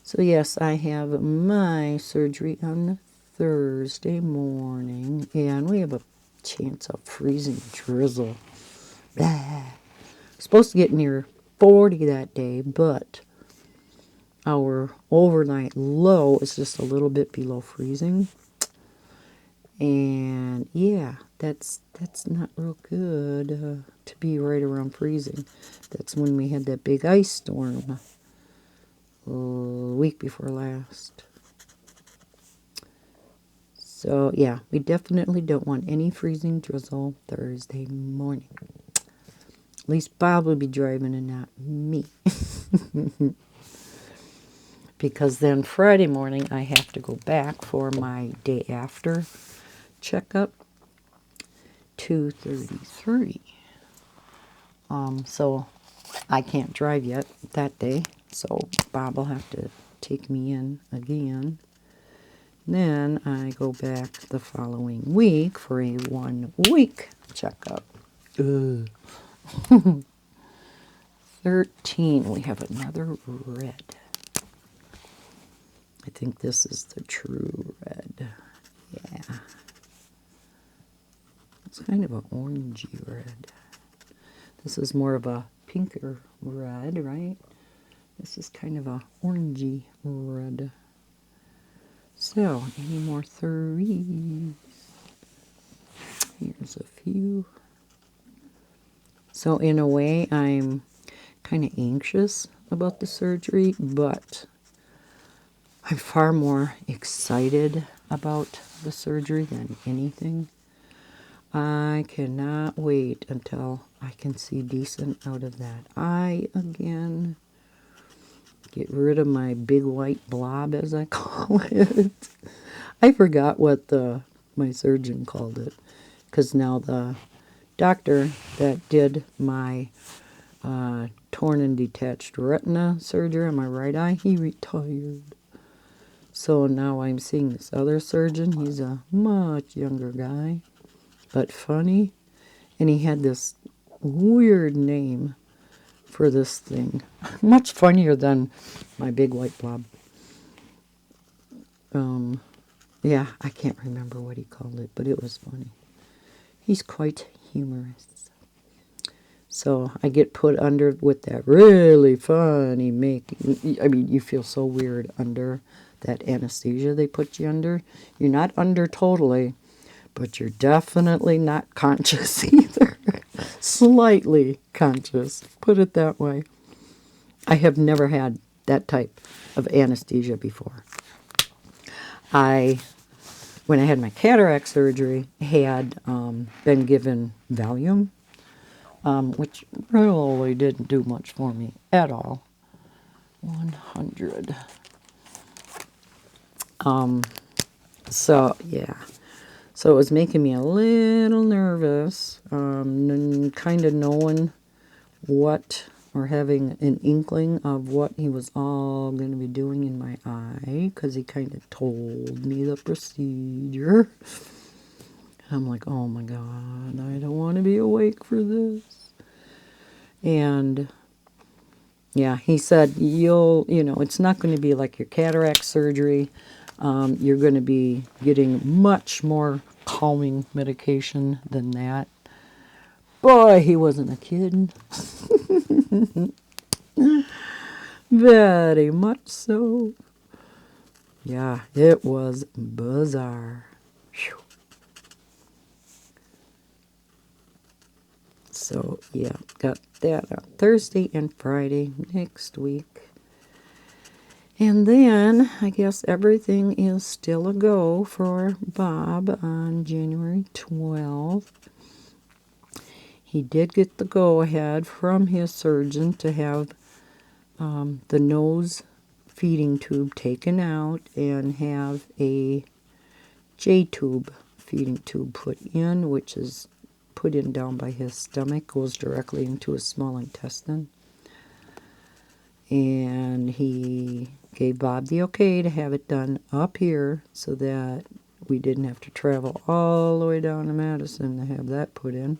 So yes, I have my surgery on Thursday morning, and we have a chance of freezing drizzle. Blah. Supposed to get near 40 that day, but our overnight low is just a little bit below freezing. And yeah, that's not real good to be right around freezing. That's when we had that big ice storm a week before last. So yeah, we definitely don't want any freezing drizzle Thursday morning. At least Bob will be driving and not me. Because then Friday morning I have to go back for my day after checkup, 2:33. So I can't drive yet that day, so Bob will have to take me in again. Then I go back the following week for a 1-week checkup. Ugh. 13, we have another red. I think this is the true red. Yeah. It's kind of an orangey red. This is more of a pinker red, right? This is kind of a orangey red. So, any more threes? Here's a few. So, in a way, I'm kind of anxious about the surgery, but I'm far more excited about the surgery than anything. I cannot wait until I can see decent out of that eye again. Get rid of my big white blob, as I call it. I forgot what my surgeon called it, because now the doctor that did my torn and detached retina surgery on my right eye, he retired. So now I'm seeing this other surgeon. He's a much younger guy, but funny. And he had this weird name for this thing. Much funnier than my big white blob. Yeah, I can't remember what he called it, but it was funny. He's quite humorous. So I get put under with that really funny I mean, you feel so weird under that anesthesia they put you under. You're not under totally, but you're definitely not conscious either. Slightly conscious, put it that way. I have never had that type of anesthesia before. When I had my cataract surgery, had been given Valium, which really didn't do much for me at all. 100. So, yeah. So it was making me a little nervous, kind of knowing what, or having an inkling of what he was all going to be doing in my eye, because he kind of told me the procedure. I'm like, oh my God, I don't want to be awake for this. And yeah, he said, it's not going to be like your cataract surgery. You're going to be getting much more calming medication than that. Boy, he wasn't a kid. Very much so. Yeah, it was bizarre. Whew. So, yeah, got that on Thursday and Friday next week. And then, I guess everything is still a go for Bob on January 12th. He did get the go-ahead from his surgeon to have the nose feeding tube taken out and have a J-tube feeding tube put in, which is put in down by his stomach, goes directly into his small intestine. And he gave Bob the okay to have it done up here so that we didn't have to travel all the way down to Madison to have that put in.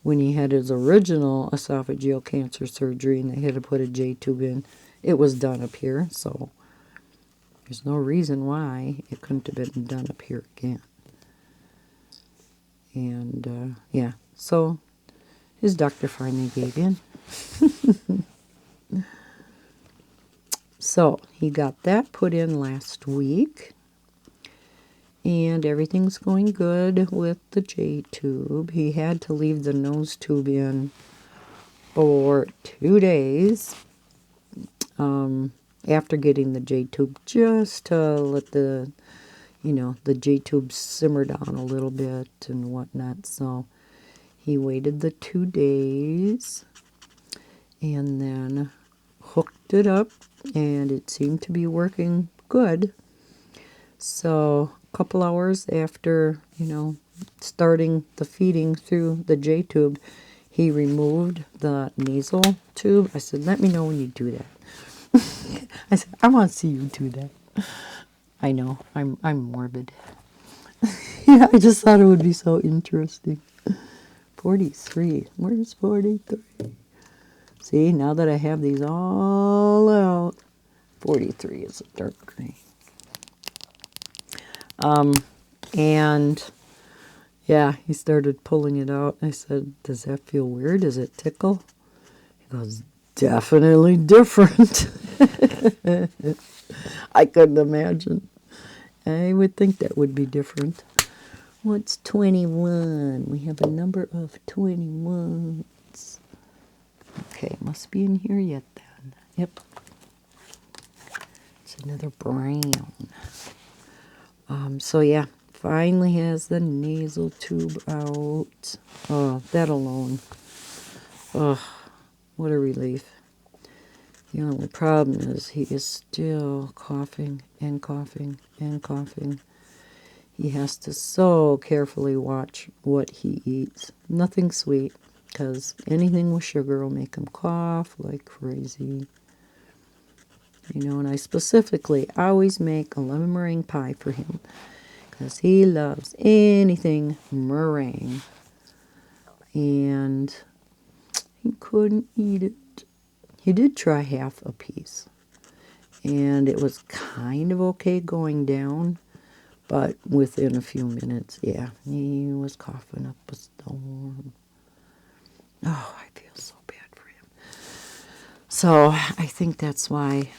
When he had his original esophageal cancer surgery and they had to put a J-tube in, it was done up here, so there's no reason why it couldn't have been done up here again. And, yeah, so his doctor finally gave in. So he got that put in last week. And everything's going good with the J-tube. He had to leave the nose tube in for 2 days after getting the J-tube, just to let the, the J-tube simmer down a little bit and whatnot. So he waited the 2 days and then hooked it up, and it seemed to be working good. So a couple hours after, starting the feeding through the J-tube, he removed the nasal tube. I said, let me know when you do that. I said, I want to see you do that. I know, I'm morbid. Yeah, I just thought it would be so interesting. 43. Where's 43? See, now that I have these all out, 43 is a dark gray. And yeah, he started pulling it out. I said, does that feel weird? Does it tickle? He goes, definitely different. I couldn't imagine. I would think that would be different. What's 21? We have a number of 21s. Okay, must be in here yet then. Yep. It's another brown. So yeah, finally has the nasal tube out. Oh, that alone. Oh, what a relief. The only problem is he is still coughing and coughing and coughing. He has to so carefully watch what he eats. Nothing sweet, because anything with sugar will make him cough like crazy. And I specifically always make a lemon meringue pie for him, because he loves anything meringue. And he couldn't eat it. He did try half a piece, and it was kind of okay going down, but within a few minutes, yeah, he was coughing up a storm. Oh, I feel so bad for him. So I think that's why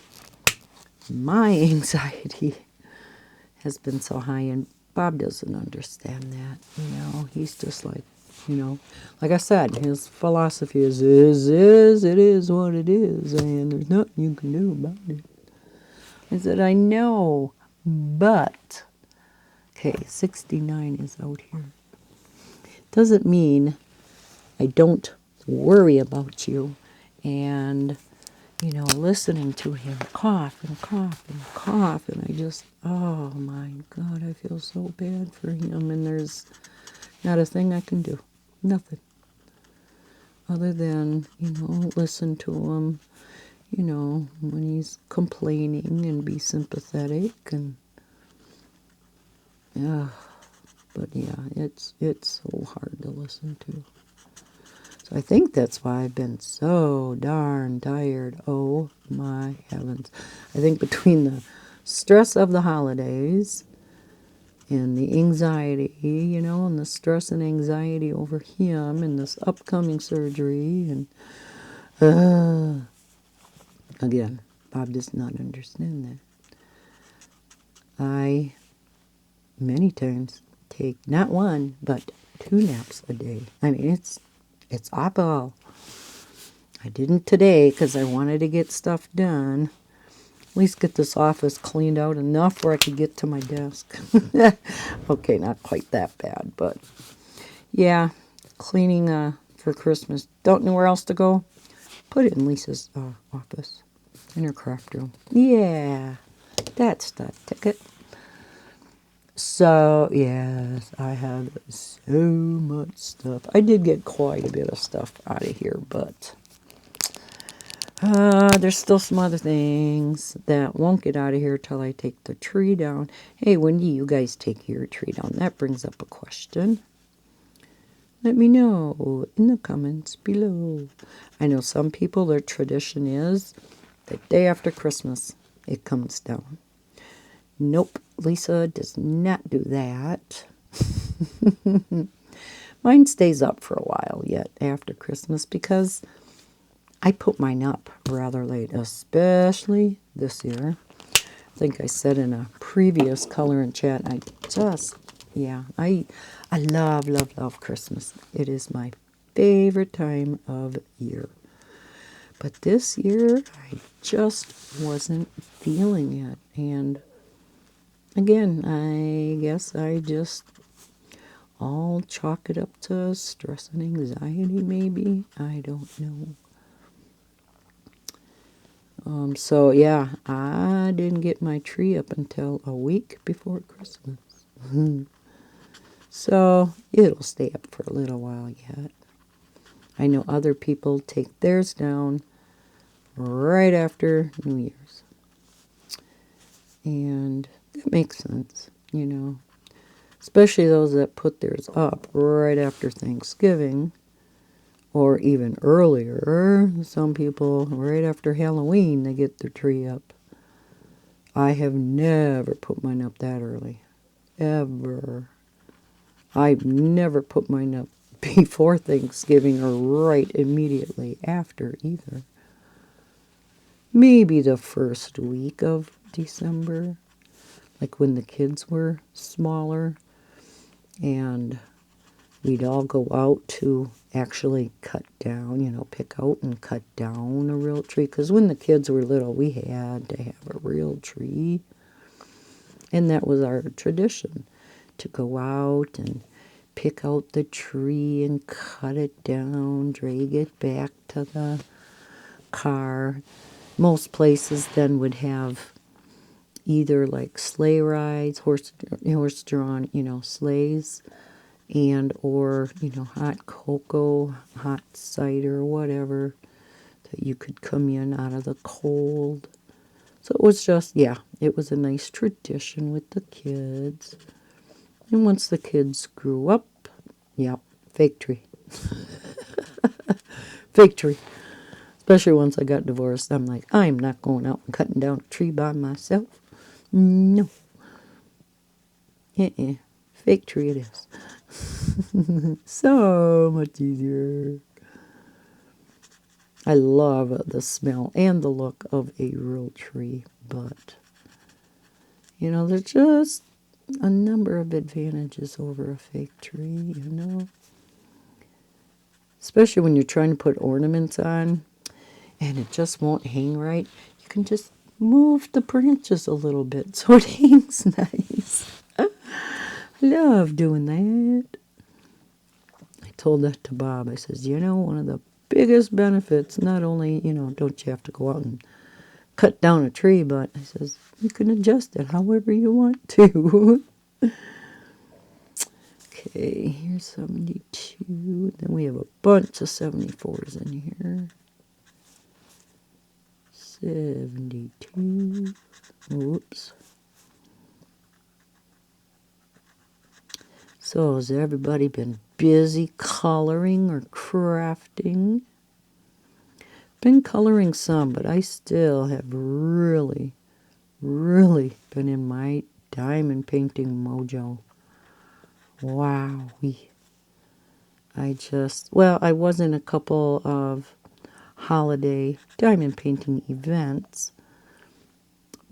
my anxiety has been so high, and Bob doesn't understand that. He's just like, like I said, his philosophy is it is what it is, and there's nothing you can do about it. I said, I know, but, okay, 69 is out here. Doesn't mean I don't worry about you, and, listening to him cough and cough and cough, and I just, oh my God, I feel so bad for him, and there's not a thing I can do. Nothing. Other than, listen to him, when he's complaining and be sympathetic, and yeah, but yeah, it's so hard to listen to. So I think that's why I've been so darn tired. Oh my heavens. I think between the stress of the holidays and the anxiety, and the stress and anxiety over him and this upcoming surgery, and again, Bob does not understand that. I, many times, take not one, but 2 naps a day. I mean, it's awful. I didn't today because I wanted to get stuff done. At least get this office cleaned out enough where I could get to my desk. Okay, not quite that bad, but yeah, cleaning for Christmas. Don't know where else to go? Put it in Lisa's office, in her craft room. Yeah, that's the ticket. So, yes, I have so much stuff. I did get quite a bit of stuff out of here, but there's still some other things that won't get out of here till I take the tree down. Hey, when do you guys take your tree down? That brings up a question. Let me know in the comments below. I know some people, their tradition is the day after Christmas, it comes down. Nope, Lisa does not do that. Mine stays up for a while yet after Christmas because I put mine up rather late, especially this year. think I said in a previous color and chat, yeah, I love, love, love Christmas. It is my favorite time of year. But this year, I just wasn't feeling it. And again, I guess I just all chalk it up to stress and anxiety, maybe. I don't know. So yeah, I didn't get my tree up until a week before Christmas. So it'll stay up for a little while yet. I know other people take theirs down right after New Year's. And that makes sense, you know. Especially those that put theirs up right after Thanksgiving or even earlier. Some people, right after Halloween, they get their tree up. I have never put mine up that early. Ever. I've never put mine up before Thanksgiving or right immediately after either. Maybe the first week of December, like when the kids were smaller, and we'd all go out to actually cut down, you know, pick out and cut down a real tree. Because when the kids were little, we had to have a real tree. And that was our tradition, to go out and pick out the tree and cut it down, drag it back to the car. Most places then would have either like sleigh rides, horse-drawn, you know, sleighs, and or, you know, hot cocoa, hot cider, whatever, that you could come in out of the cold. So it was just, yeah, it was a nice tradition with the kids. And once the kids grew up, yeah, fake tree. Fake tree. Especially once I got divorced, I'm like, I'm not going out and cutting down a tree by myself. No. Fake tree it is. So much easier. I love the smell and the look of a real tree, but, you know, there's just a number of advantages over a fake tree, you know. Especially when you're trying to put ornaments on and it just won't hang right. You can just move the branches a little bit so it hangs nice. I love doing that. I told that to Bob. I says, you know, one of the biggest benefits, not only, you know, don't you have to go out and cut down a tree, but I says, you can adjust it however you want to. Okay, here's 72. Then we have a bunch of 74s in here. 72. Oops. So has everybody been busy coloring or crafting? Been coloring some, but I still have really, really been in my diamond painting mojo. Wow. I was in a couple of holiday diamond painting events,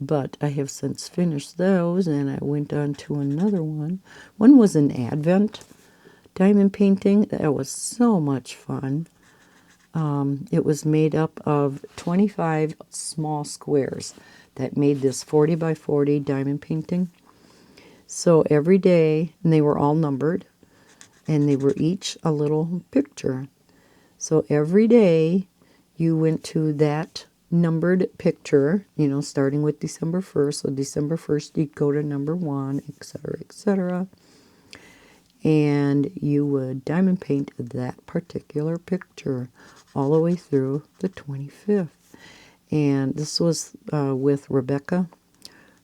but I have since finished those, and I went on to another one. One was an Advent diamond painting. That was so much fun. It was made up of 25 small squares that made this 40 by 40 diamond painting. So every day, and they were all numbered, and they were each a little picture. So every day, you went to that numbered picture, you know, starting with December 1st. So December 1st, you'd go to number 1, etc., etc. And you would diamond paint that particular picture all the way through the 25th. And this was with Rebecca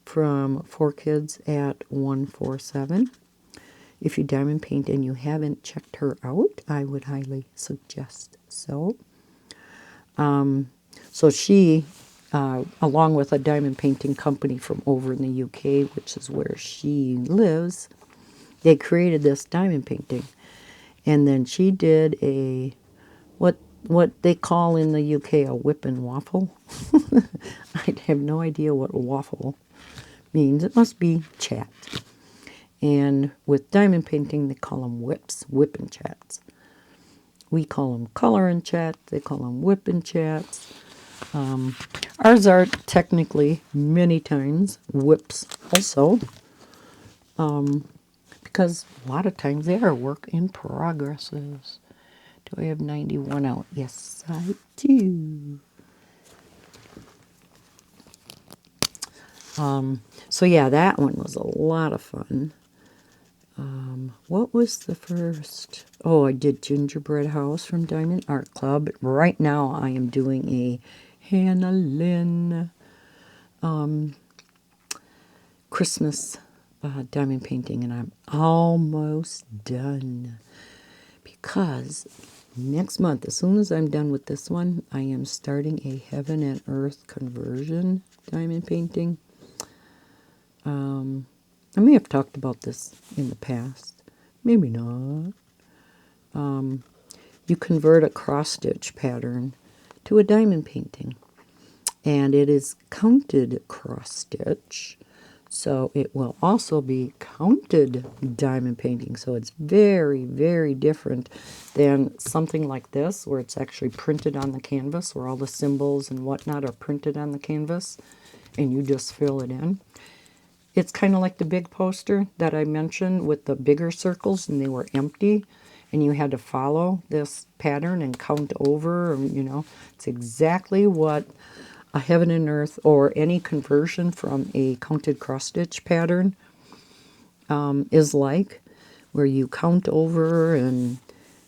from 4Kids at 147. If you diamond paint and you haven't checked her out, I would highly suggest so. So she, along with a diamond painting company from over in the UK, which is where she lives, they created this diamond painting. And then she did a, what they call in the UK a whip and waffle. I have no idea what waffle means it must be chat. And with diamond painting, they call them whips, whipping chats. We call them coloring chat. They call them whipping chats. Ours are technically many times whips also, because a lot of times they are work in progresses. Do I have 91 out? Yes, I do. So yeah, that one was a lot of fun. What was the first? Oh, I did Gingerbread House from Diamond Art Club. Right now I am doing a Hannah Lynn Christmas diamond painting, and I'm almost done. Because next month, as soon as I'm done with this one, I am starting a Heaven and Earth conversion diamond painting. I may have talked about this in the past. Maybe not. You convert a cross-stitch pattern to a diamond painting. And it is counted cross-stitch. So it will also be counted diamond painting. So it's very, very different than something like this, where it's actually printed on the canvas, where all the symbols and whatnot are printed on the canvas, and you just fill it in. It's kind of like the big poster that I mentioned with the bigger circles, and they were empty, and you had to follow this pattern and count over, you know. It's exactly what a Heaven and Earth or any conversion from a counted cross-stitch pattern is like, where you count over, and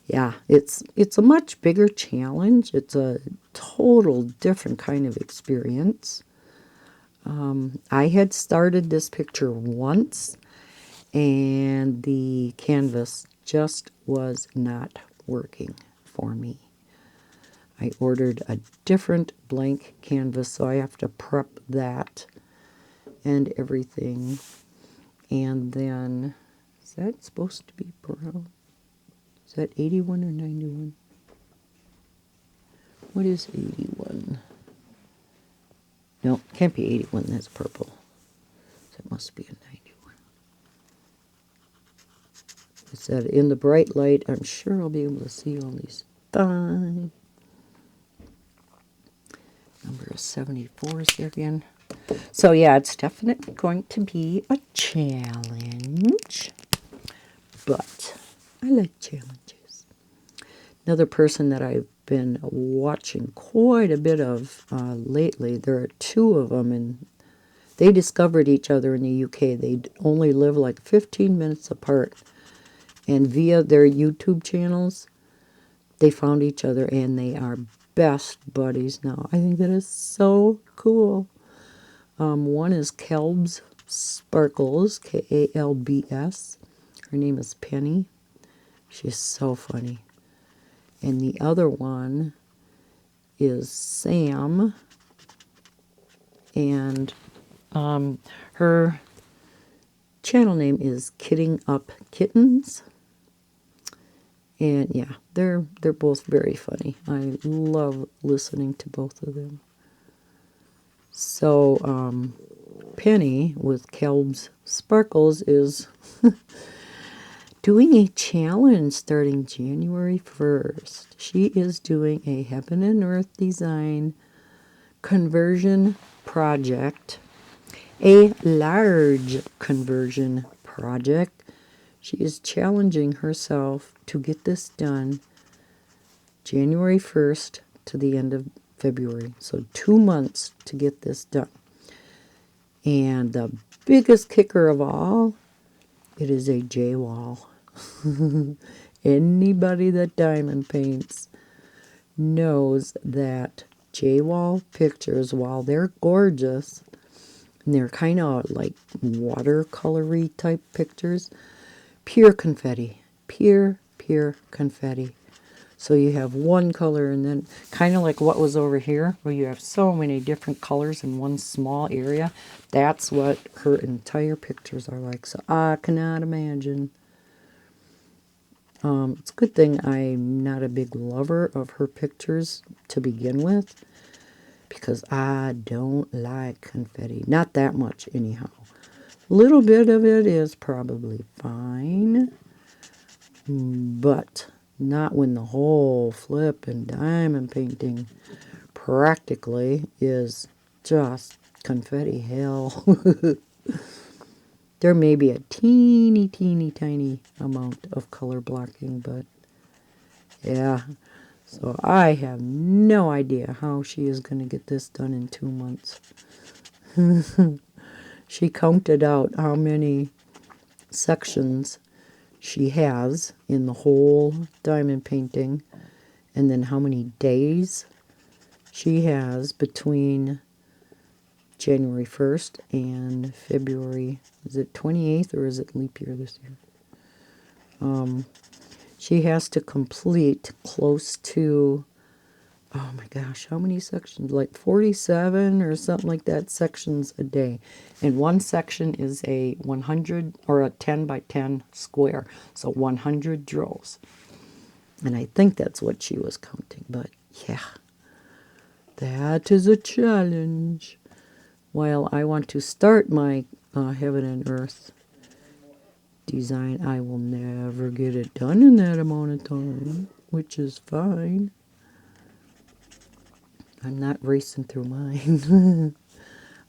yeah, it's a much bigger challenge. It's a total different kind of experience. I had started this picture once, and the canvas just was not working for me. I ordered a different blank canvas, so I have to prep that and everything. And then, is that supposed to be brown? Is that 81 or 91? What is 81? No, it can't be 81, that's purple. So it must be a 91. It said, in the bright light, I'm sure I'll be able to see all these fine. Number 74 is there again. So yeah, it's definitely going to be a challenge. But I like challenges. Another person that I've been watching quite a bit of lately, there are two of them, and they discovered each other in the UK. They only live like 15 minutes apart. And via their YouTube channels, they found each other, and they are best buddies now. I think that is so cool. One is Kelbs Sparkles, K-A-L-B-S. Her name is Penny. She's so funny. And the other one is Sam, and her channel name is Kidding Up Kittens. And yeah, they're both very funny. I love listening to both of them. So Penny with Kelb's Sparkles is doing a challenge starting January 1st. She is doing a Heaven and Earth design conversion project, a large conversion project. She is challenging herself to get this done January 1st to the end of February. So 2 months to get this done. And the biggest kicker of all, it is a J-wall. Anybody that diamond paints knows that J-wall pictures, while they're gorgeous, and they're kind of like watercolory type pictures, pure confetti. Pure confetti. So you have one color, and then kind of like what was over here, where you have so many different colors in one small area. That's what her entire pictures are like. So I cannot imagine. It's a good thing I'm not a big lover of her pictures to begin with, because I don't like confetti. Not that much, anyhow. A little bit of it is probably fine, but not when the whole flip and diamond painting practically is just confetti hell. There may be a teeny, teeny, tiny amount of color blocking, but yeah. So I have no idea how she is going to get this done in 2 months. She counted out how many sections she has in the whole diamond painting, and then how many days she has between January 1st and February, is it 28th or is it leap year this year? She has to complete close to, oh my gosh, how many sections? Like 47 or something like that sections a day. And one section is a 100 or a 10 by 10 square. So 100 drills. And I think that's what she was counting. But yeah, that is a challenge. While I want to start my Heaven and Earth design, I will never get it done in that amount of time, which is fine. I'm not racing through mine.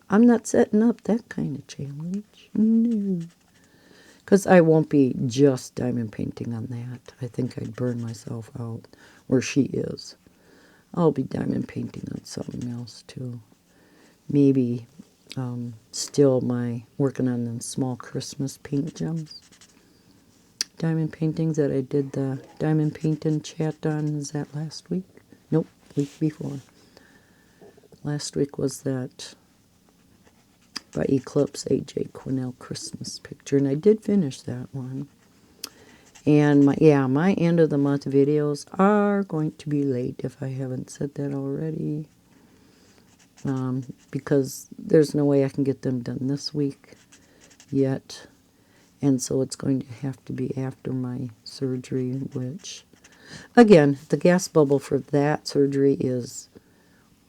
I'm not setting up that kind of challenge. No. Because I won't be just diamond painting on that. I think I'd burn myself out where she is. I'll be diamond painting on something else too. Maybe still working on them small Christmas paint gems. Diamond paintings that I did the diamond painting chat on. Is that last week? Nope, week before. Last week was that by Eclipse A.J. Quinnell Christmas picture, and I did finish that one. And my end of the month videos are going to be late if I haven't said that already, because there's no way I can get them done this week yet, and so it's going to have to be after my surgery, which, again, the gas bubble for that surgery is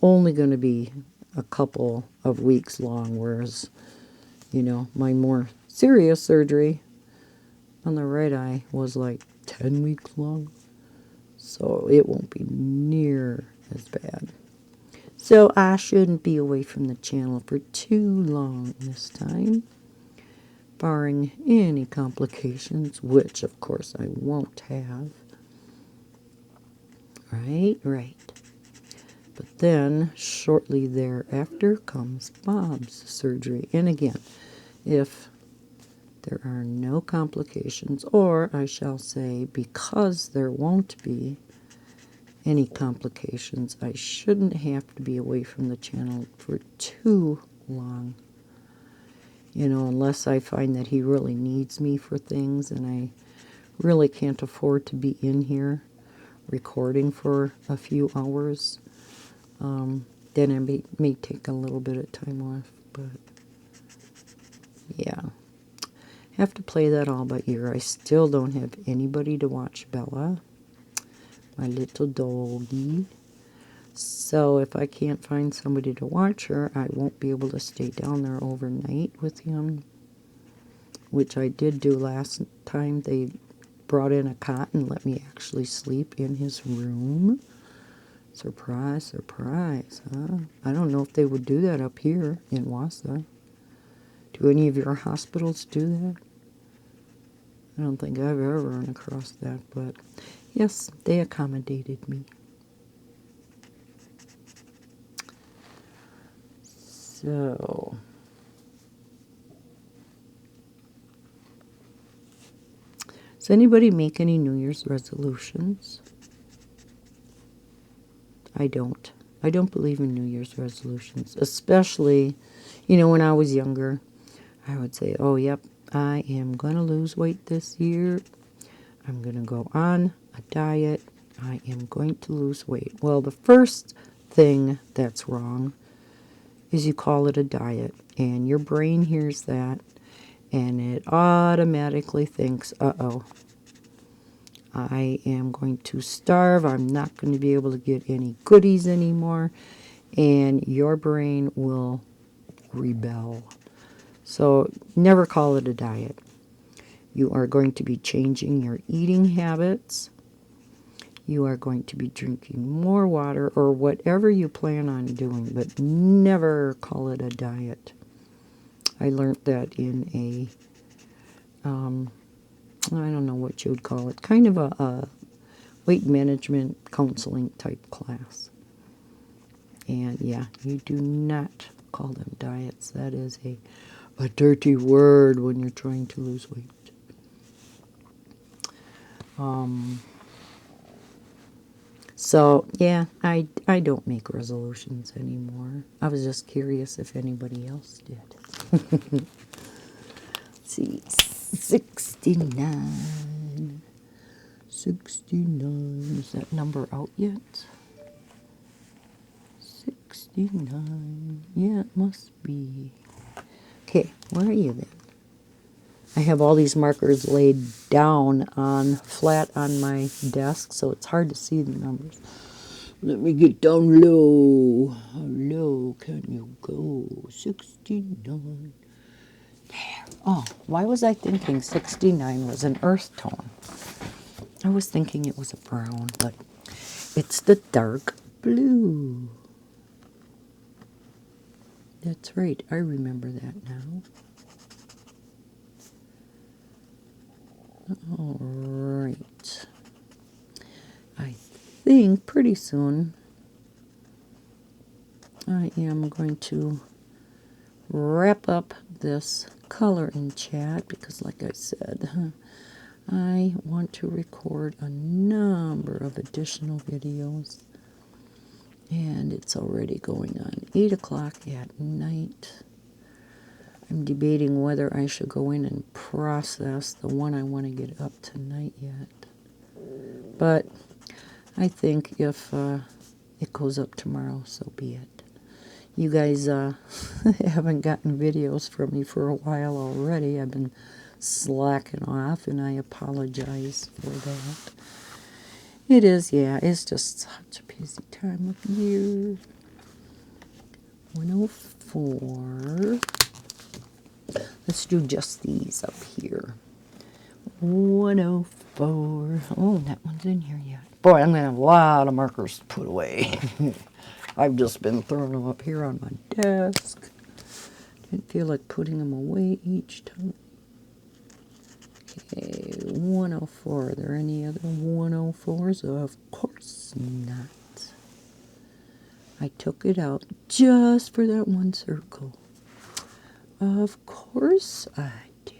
only going to be a couple of weeks long, whereas, my more serious surgery on the right eye was like 10 weeks long, so it won't be near as bad. So I shouldn't be away from the channel for too long this time, barring any complications, which of course I won't have. Right. But then, shortly thereafter, comes Bob's surgery. And again, if there are no complications, or I shall say, because there won't be any complications, I shouldn't have to be away from the channel for too long. Unless I find that he really needs me for things, and I really can't afford to be in here recording for a few hours. Then I may take a little bit of time off, but yeah. Have to play that all by ear. I still don't have anybody to watch Bella, my little doggy. So if I can't find somebody to watch her, I won't be able to stay down there overnight with him, which I did do last time. They brought in a cot and let me actually sleep in his room. Surprise, surprise, huh? I don't know if they would do that up here in Wassa. Do any of your hospitals do that? I don't think I've ever run across that, but yes, they accommodated me. So, does anybody make any New Year's resolutions? I don't. I don't believe in New Year's resolutions, especially, when I was younger. I would say, oh, yep, I am going to lose weight this year. I'm going to go on a diet. I am going to lose weight. Well, the first thing that's wrong is you call it a diet, and your brain hears that, and it automatically thinks, uh-oh, I am going to starve. I'm not going to be able to get any goodies anymore. and your brain will rebel. So never call it a diet. You are going to be changing your eating habits. You are going to be drinking more water or whatever you plan on doing, but never call it a diet. I learned that in a, I don't know what you would call it, kind of a weight management counseling type class. And yeah, you do not call them diets. That is a dirty word when you're trying to lose weight. So yeah, I don't make resolutions anymore. I was just curious if anybody else did. Let's see, 69. 69. Is that number out yet? 69. Yeah, it must be. Okay, where are you then? I have all these markers laid down flat on my desk, so it's hard to see the numbers. Let me get down low. How low can you go? 69. There. Oh, why was I thinking 69 was an earth tone? I was thinking it was a brown, but it's the dark blue. That's right. I remember that now. All right. I think pretty soon I am going to wrap up this coloring chat because, like I said, I want to record a number of additional videos. And it's already going on 8 o'clock at night. I'm debating whether I should go in and process the one I want to get up tonight yet. But I think if it goes up tomorrow, so be it. You guys haven't gotten videos from me for a while already. I've been slacking off, and I apologize for that. It is, yeah, it's just such a busy time of year. 104. Let's do just these up here. 104. Oh, that one's in here yet. Boy, I'm going to have a lot of markers to put away. I've just been throwing them up here on my desk. Didn't feel like putting them away each time. Okay, 104. Are there any other 104s? Of course not. I took it out just for that one circle. Of course I did.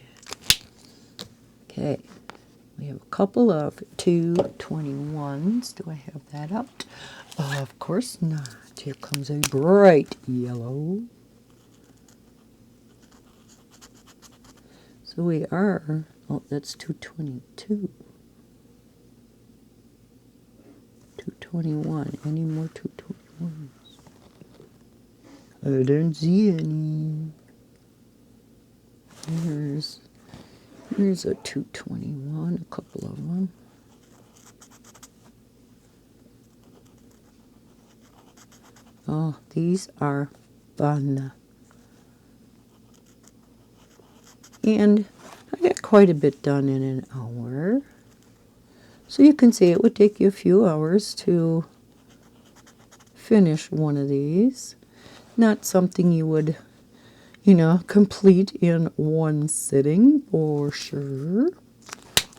Okay, we have a couple of 221s. Do I have that out? Of course not. Here comes a bright yellow. So we are, oh, that's 222. 221. Any more 221s? I don't see any. Here's a 221, a couple of them. Oh, these are fun. And I got quite a bit done in an hour. So you can see it would take you a few hours to finish one of these. Not something you would, complete in one sitting for sure.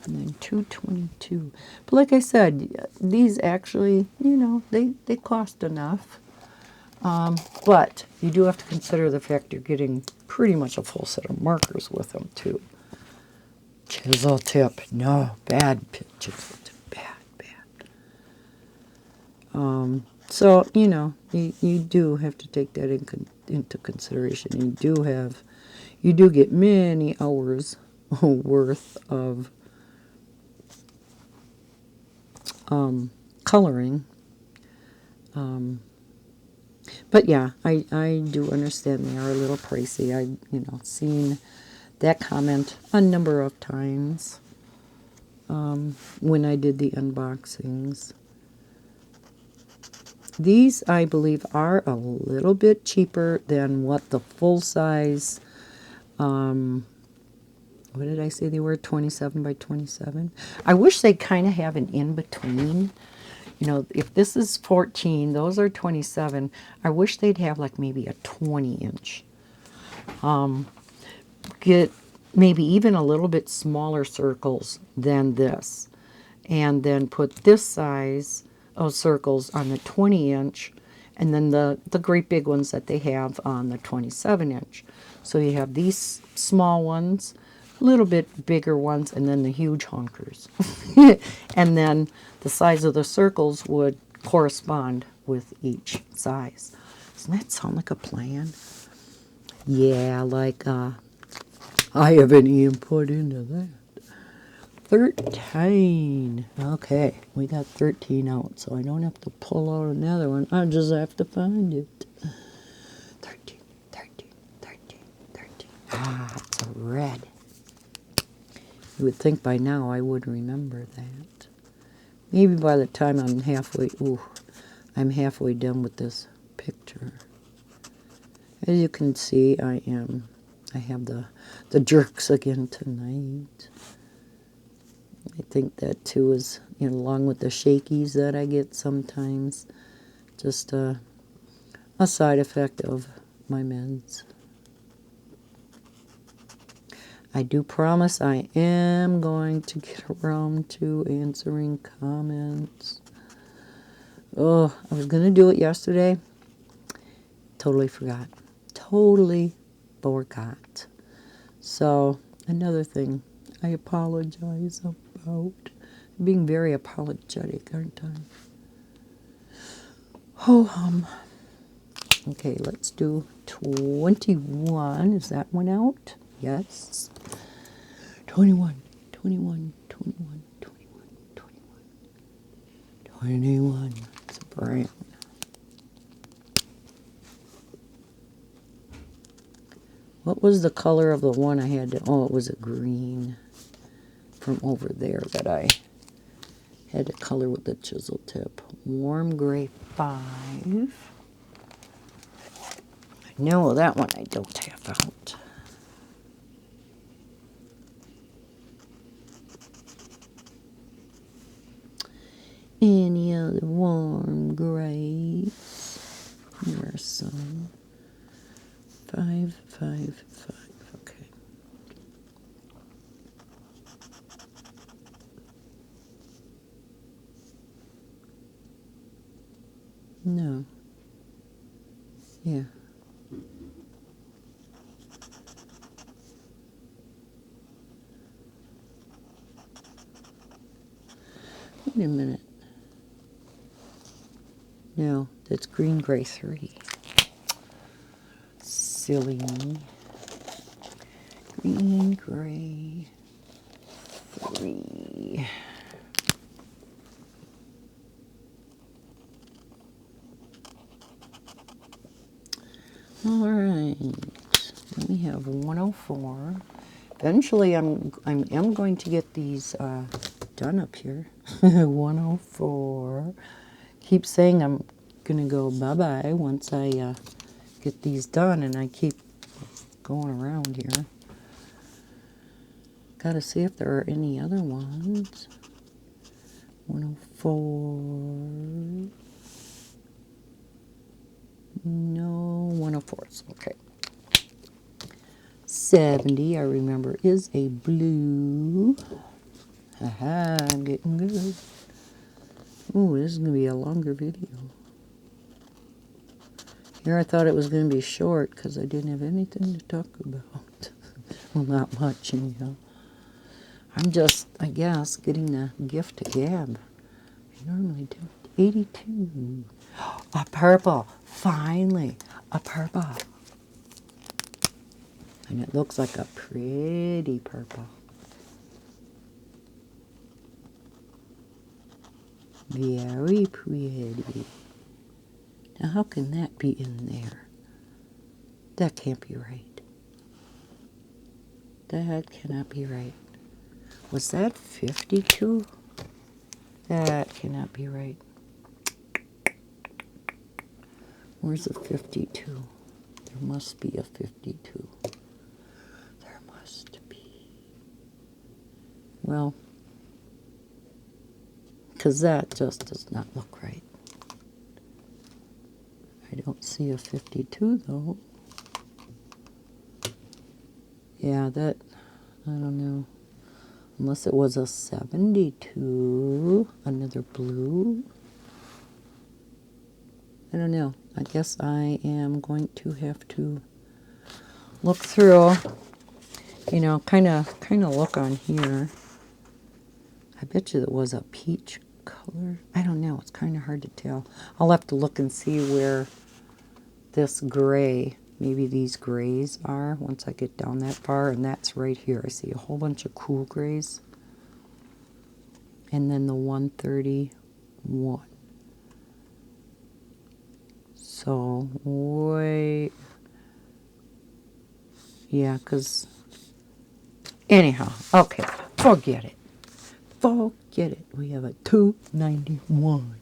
And then 222. But like I said, these actually, they cost enough. But you do have to consider the fact you're getting pretty much a full set of markers with them too. Chisel tip. No, bad chisel tip. Bad. So, you do have to take that into consideration. You do get many hours worth of coloring. But yeah, I do understand they are a little pricey. I've seen that comment a number of times when I did the unboxings. These, I believe, are a little bit cheaper than what the full-size, what did I say they were, 27 by 27? I wish they kind of have an in-between. You know, if this is 14, those are 27. I wish they'd have like maybe a 20-inch. Get maybe even a little bit smaller circles than this. And then put this size of circles on the 20-inch, and then the great big ones that they have on the 27-inch. So you have these small ones, a little bit bigger ones, and then the huge honkers. And then the size of the circles would correspond with each size. Doesn't that sound like a plan? Yeah, like I haven't even put into that. 13. Okay, we got 13 out, so I don't have to pull out another one. I just have to find it. 13, 13, 13, 13. Ah, it's a red. You would think by now I would remember that. Maybe by the time I'm halfway done with this picture. As you can see, I have the jerks again tonight. I think that too is, you know, along with the shakies that I get sometimes, just a side effect of my meds. I do promise I am going to get around to answering comments. Oh, I was going to do it yesterday. Totally forgot. Totally forgot. So, another thing I apologize about. Being very apologetic, aren't I? Oh, okay, let's do 21. Is that one out? Yes. 21, 21, 21, 21, 21. 21. It's a brown. What was the color of the one I had to... Oh, it was a green from over there that I had to color with the chisel tip. Warm gray 5. No, that one I don't have out. Any other warm grays? There are some. 5, 5, 5. Okay. No. Yeah. Wait a minute. No, that's green gray 3. Silly me. Green gray 3. All right. Then we have 104. Eventually, I am going to get these done up here. 104. Keep saying I'm gonna go bye-bye once I get these done, and I keep going around here. Gotta see if there are any other ones. 104. No, 104s. Okay. 70, I remember, is a blue. Haha, I'm getting good. Ooh, this is going to be a longer video. Here I thought it was going to be short because I didn't have anything to talk about. Well, not much, anyhow. I'm just, I guess, getting the gift to gab. I normally do. 82. A purple. Finally, a purple. And it looks like a pretty purple. Very pretty. Now, how can that be in there? That can't be right. That cannot be right. Was that 52? That cannot be right. Where's a 52? There must be a 52. There must be. Well, because that just does not look right. I don't see a 52 though. Yeah, that, I don't know. Unless it was a 72, another blue. I don't know. I guess I am going to have to look through, you know, kind of look on here. I bet you it was a peach color. I don't know. It's kind of hard to tell. I'll have to look and see where this gray, maybe these grays are once I get down that far. And that's right here. I see a whole bunch of cool grays. And then the 131. So, wait. Yeah, because, anyhow, okay, forget it. Forget it. We have a 291.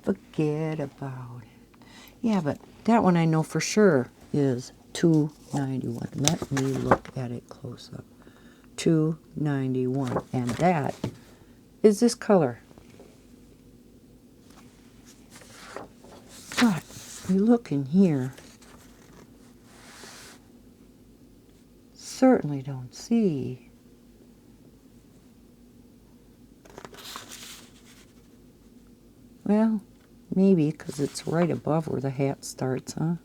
Forget about it. Yeah, but that one I know for sure is 291. Let me look at it close up. 291. And that is this color. But you look in here, certainly don't see. Well, maybe because it's right above where the hat starts, huh?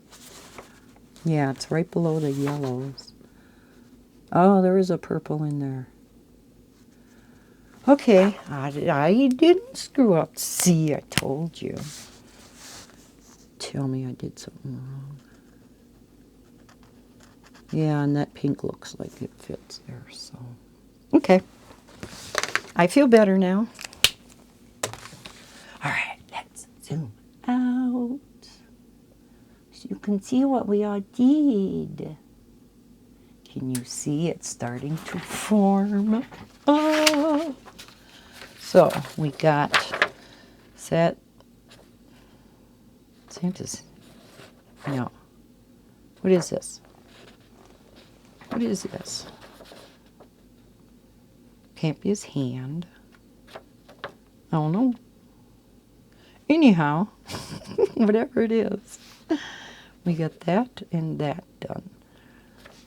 Yeah, it's right below the yellows. Oh, there is a purple in there. Okay, I didn't screw up. See, I told you. Tell me I did something wrong. Yeah, and that pink looks like it fits there, so. Okay. I feel better now. All right, let's zoom out so you can see what we all did. Can you see it starting to form? Oh. So we got Santa's. No. What is this? What is this? Can't be his hand. I don't know. Anyhow, whatever it is, we got that and that done.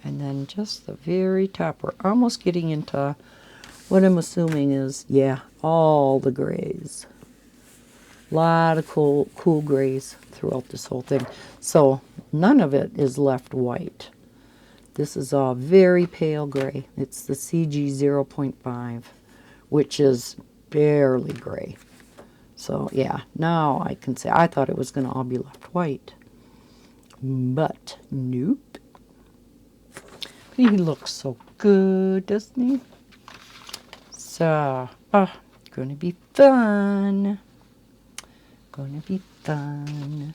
And then just the very top, we're almost getting into what I'm assuming is, yeah, all the grays. A lot of cool grays throughout this whole thing. So none of it is left white. This is all very pale gray. It's the CG 0.5, which is barely gray. So yeah, now I can say, I thought it was going to all be left white. But nope. He looks so good, doesn't he? So, gonna be fun. Gonna be fun.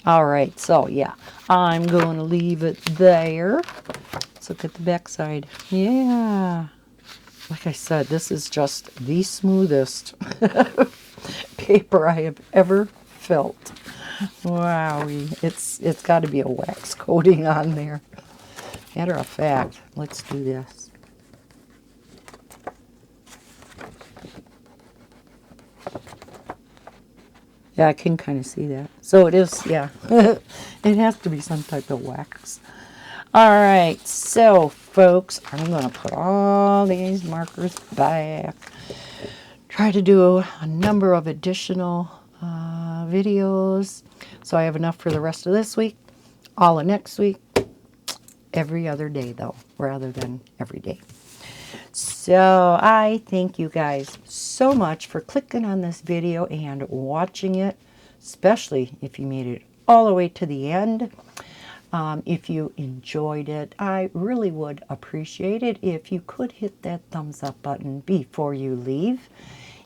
All right, so yeah, I'm going to leave it there. Let's look at the back side. Yeah. Like I said, this is just the smoothest paper I have ever felt. Wow, it's got to be a wax coating on there. Matter of fact, let's do this. Yeah, I can kind of see that. So it is, yeah. It has to be some type of wax. All right, so folks, I'm going to put all these markers back. Try to do a number of additional videos. So I have enough for the rest of this week, all of next week, every other day though, rather than every day. So I thank you guys so much for clicking on this video and watching it, especially if you made it all the way to the end. If you enjoyed it, I really would appreciate it if you could hit that thumbs up button before you leave.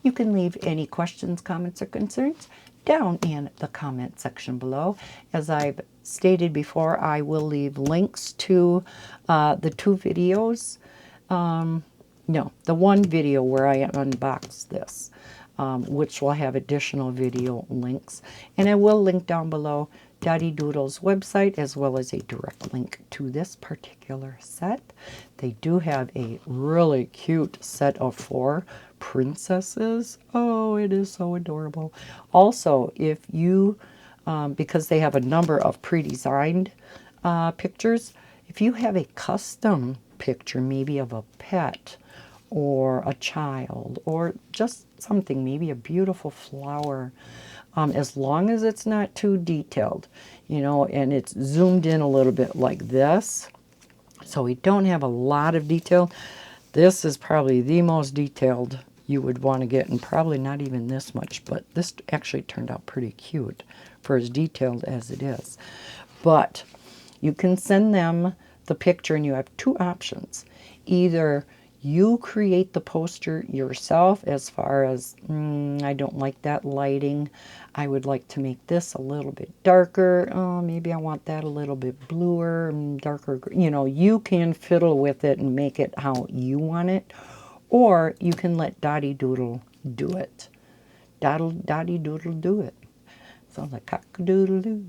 You can leave any questions, comments, or concerns down in the comment section below. As I've stated before, I will leave links to the two videos. No, the one video where I unboxed this. which will have additional video links. And I will link down below DotiDoodle's website as well as a direct link to this particular set. They do have a really cute set of 4 princesses. Oh, it is so adorable. Also, if you, because they have a number of pre-designed pictures, if you have a custom picture, maybe of a pet or a child or just something, maybe a beautiful flower, as long as it's not too detailed, you know, and it's zoomed in a little bit like this, so we don't have a lot of detail. This is probably the most detailed you would want to get, and probably not even this much, but this actually turned out pretty cute for as detailed as it is. But you can send them the picture and you have 2 options. Either you create the poster yourself as far as, I don't like that lighting. I would like to make this a little bit darker. Oh, maybe I want that a little bit bluer and darker. You know, you can fiddle with it and make it how you want it. Or you can let DotiDoodle do it. DotiDoodle do it. Sounds like cock-a-doodle-doo.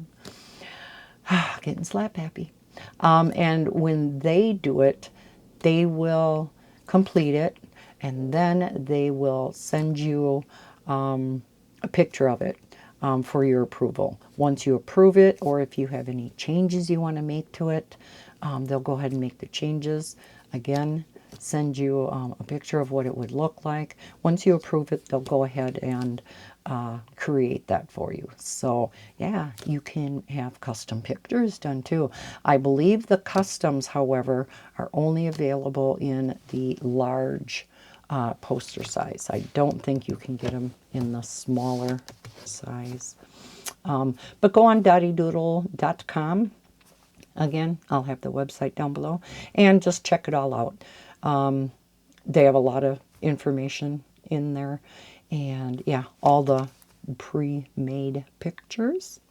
Getting slap happy. And when they do it, they will complete it, and then they will send you a picture of it for your approval. Once you approve it, or if you have any changes you want to make to it, they'll go ahead and make the changes. Again, send you a picture of what it would look like. Once you approve it, they'll go ahead and create that for you. So yeah, you can have custom pictures done too. I believe the customs, however, are only available in the large poster size. I don't think you can get them in the smaller size. But go on DotiDoodle.com. Again, I'll have the website down below, and just check it all out. They have a lot of information in there, and yeah, all the pre-made pictures.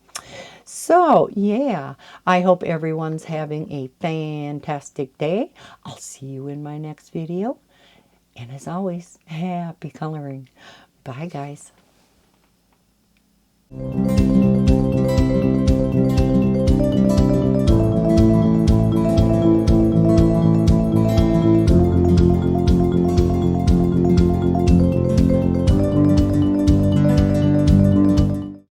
So yeah, I hope everyone's having a fantastic day. I'll see you in my next video, and as always, happy coloring. Bye guys.